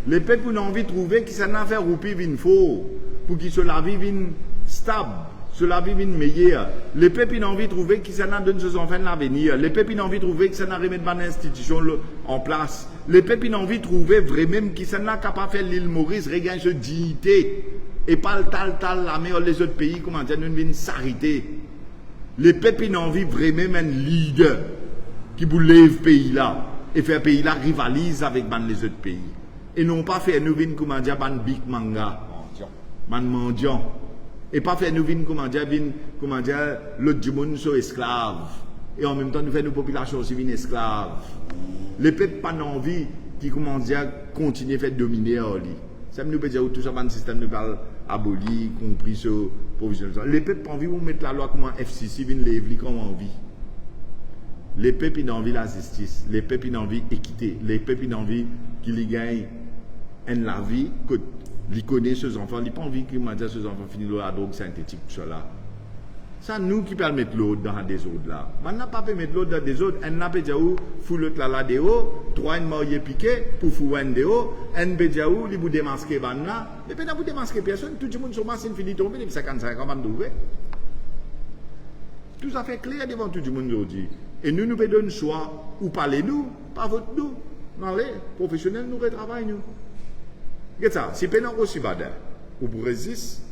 Les paix pour envie trouver qui sont là faire roupi vin faux pour qu'ils se la vivent stable, cela vit une meilleure. Les peuples ont envie de trouver qu'ils s'en donnent aux enfants l'avenir. Les peuples ont envie de trouver qu'ils s'en remettent une institution en place. Les peuples ont envie de trouver vraiment qu'ils s'en capable de faire l'île Maurice regagne cette dignité. Et pas le tal la meilleure les autres pays, comment dire, nous une s'arrêter. Les peuples ont envie vraiment un leader qui vous lève le pays là et faire le pays là rivalise avec les autres pays. Et non pas faire nous une, comment dire, ban big manga, ban mendiant. Et pas faire nous vin comment dire l'autre du monde soit esclave et en même temps nous faire nos populations aussi vin esclaves. Les peuples pas envie qui comment dire continuer à faire dominer Oli. Ça nous peut dire tout ça un système nous va aboli compris ce provisionnel. Les peuples pas envie de mettre la loi comme un FCC vin les comme envie. Les peuples ont envie la justice, les peuples ont envie équité, les peuples ont envie qu'ils gagnent la vie que ils connaissent ces enfants, ils n'ont pas envie qu'ils mangent ces enfants finissent la drogue synthétique, tout cela. C'est nous qui permettons l'autre dans des autres là. On n'a pas permis l'autre dans des autres, on n'a pas dit où, fou l'autre là de haut, 3 mariés piqués, pour fou un de haut, on peut dire où, ils vous démasquer là, et puis vous démasquer personne, tout le monde sur machine finit tomber, depuis 55 ans, on d'ouvrir. Tout ça fait clair devant tout le monde aujourd'hui. Et nous pouvons donner le choix, ou parlez-nous, pas votre nous. Non, les professionnels nous retravaillent nous. Regarde ça, si pénal aussi badin, ou pour résister,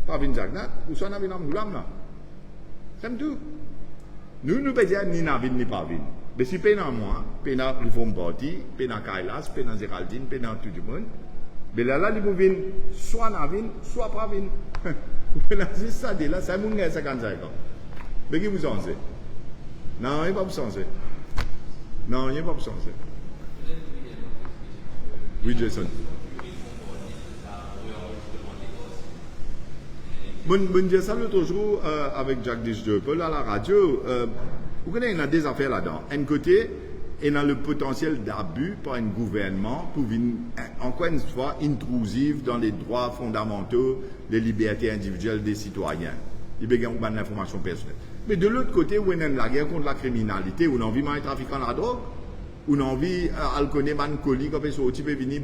pas vin Jagdat, ou soit n'a vin Amgoulam là. C'est tout. Nous ne pouvons dire ni n'a vin ni pas vin. Mais si pénal moi, pénal Reform Party, pénal Kailas, pénal Géraldine, pénal tout le monde, mais là, ils peuvent soit n'a vin, soit pas vin. Vous pouvez dire ça, là, c'est mon gars 55 ans. Mais qui vous en sait? Non, il n'est pas pour changer. Non, il n'est pas pour changer. Oui, Jason. Je dis ça l'autre jour avec Jack Disjopel à la radio. Vous connaissez, il y a des affaires là-dedans. D'un côté, il y a le potentiel d'abus par un gouvernement pour venir, encore une fois, intrusif dans les droits fondamentaux, les libertés individuelles des citoyens. Il y a une information personnelle. Mais de l'autre côté, où on a la guerre contre la criminalité, où on a envie de trafiquer la drogue, où on a envie de connaître un colis, comme ça, qui peut venir,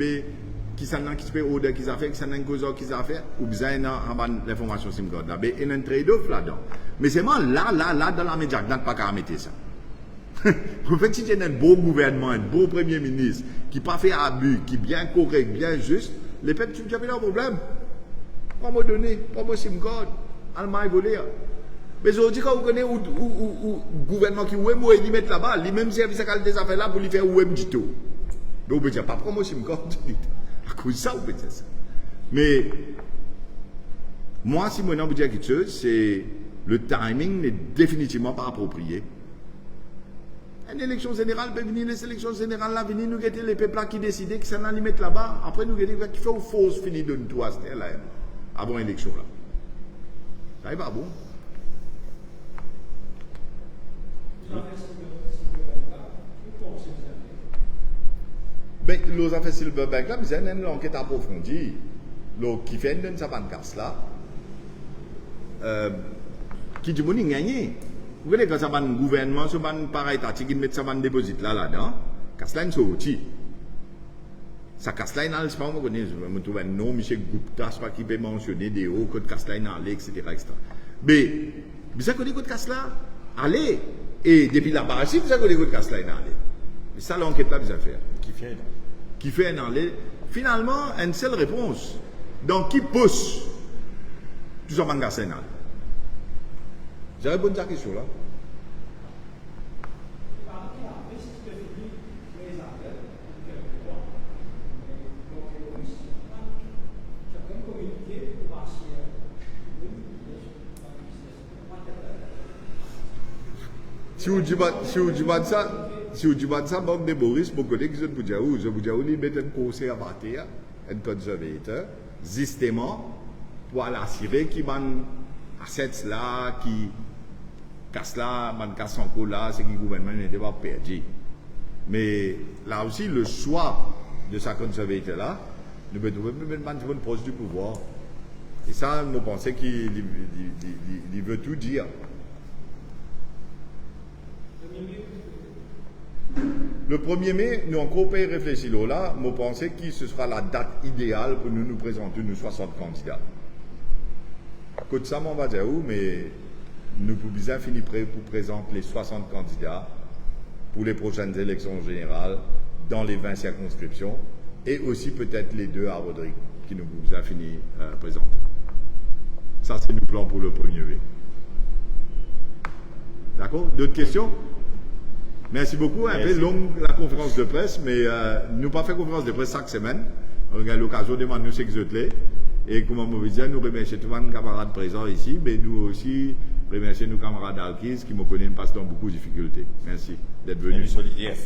qui s'en a, qui se fait order, qui s'en fait, qui s'en a une cause, qui s'en fait, ou besoin l'information SIM card là. Mais il y a un trade-off là-dedans. Mais c'est moi, là, dans la média, je n'ai pas qu'à mettre ça. En fait, si tu as un beau gouvernement, un beau premier ministre, qui n'a pas fait abus, qui est bien correct, bien juste, les peuples, tu n'as pas de problème. Pas me donner, pas me SIM card, Allemagne volé. Mais aujourd'hui, quand vous connaissez le gouvernement qui est il met là-bas, lui même service à des affaires là pour lui faire ouem du tout. Mais on peut dire pas promotion encore. À cause de ça, on peut dire ça. Mais moi, si moi, je veux dire quelque chose, c'est le timing n'est définitivement pas approprié. Une élection générale peut venir, les élections générales là, venir nous guetter les peuples là qui décident que ça n'en limite là-bas. Après nous guetter qui fait une fausse finie de tout à ce là avant l'élection là. Ça n'est pas bon. Ben, les affaires Silverbank là, c'est une enquête approfondie. Qui fait une savane casse là, qui dit qu'on a gagné. Vous voyez quand ça va un gouvernement, ça va un pareil tactique, il met ça va un dépôt là-dedans, casse là, c'est outil. Ça casse là, il n'est pas, on connaît, je trouve un nom, M. Gupta, je sais pas qui peut mentionner des hauts, code casse là, etc. Mais, ça connaît code casse là, allez. Et depuis là-bas, si vous avez code casse là, allez. C'est ça l'enquête là, vous allez faire. Qui fait un aller. Finalement, une seule réponse. Donc, qui pousse tout ça, magasin. J'ai répondu à la question là. Si vous dites ça, banque de Boris, mon collègue, je vous dis où, il met un conseil à bâtir, un conservateur, justement, pour assurer qu'il y a des assets là, qui casse là, casse en cours là, c'est que le gouvernement n'était pas perdu. Mais là aussi, le choix de sa conservateur là, nous devons trouver une proche du pouvoir. Et ça, nous pensons qu'il veut tout dire. Le 1er mai, nous encore pas réfléchi là, nous pensons que ce sera la date idéale pour nous présenter nos 60 candidats. Côté ça, on va dire où, mais nous pouvons bien finir prêt pour présenter les 60 candidats pour les prochaines élections générales dans les 20 circonscriptions et aussi peut-être les 2 à Rodrigue qui nous pouvons bien finir présenter. Ça, c'est nos plans pour le 1er mai. D'accord? D'autres questions? Merci beaucoup. Un peu longue la conférence de presse, mais nous pas fait conférence de presse chaque semaine. On a l'occasion de demander nous s'exoter. Et comme on vous dit, nous remercions tous nos camarades présents ici, mais nous aussi remercions nos camarades d'Alkis qui me connaissent pas dans beaucoup de difficultés. Merci d'être venus. Solidaire.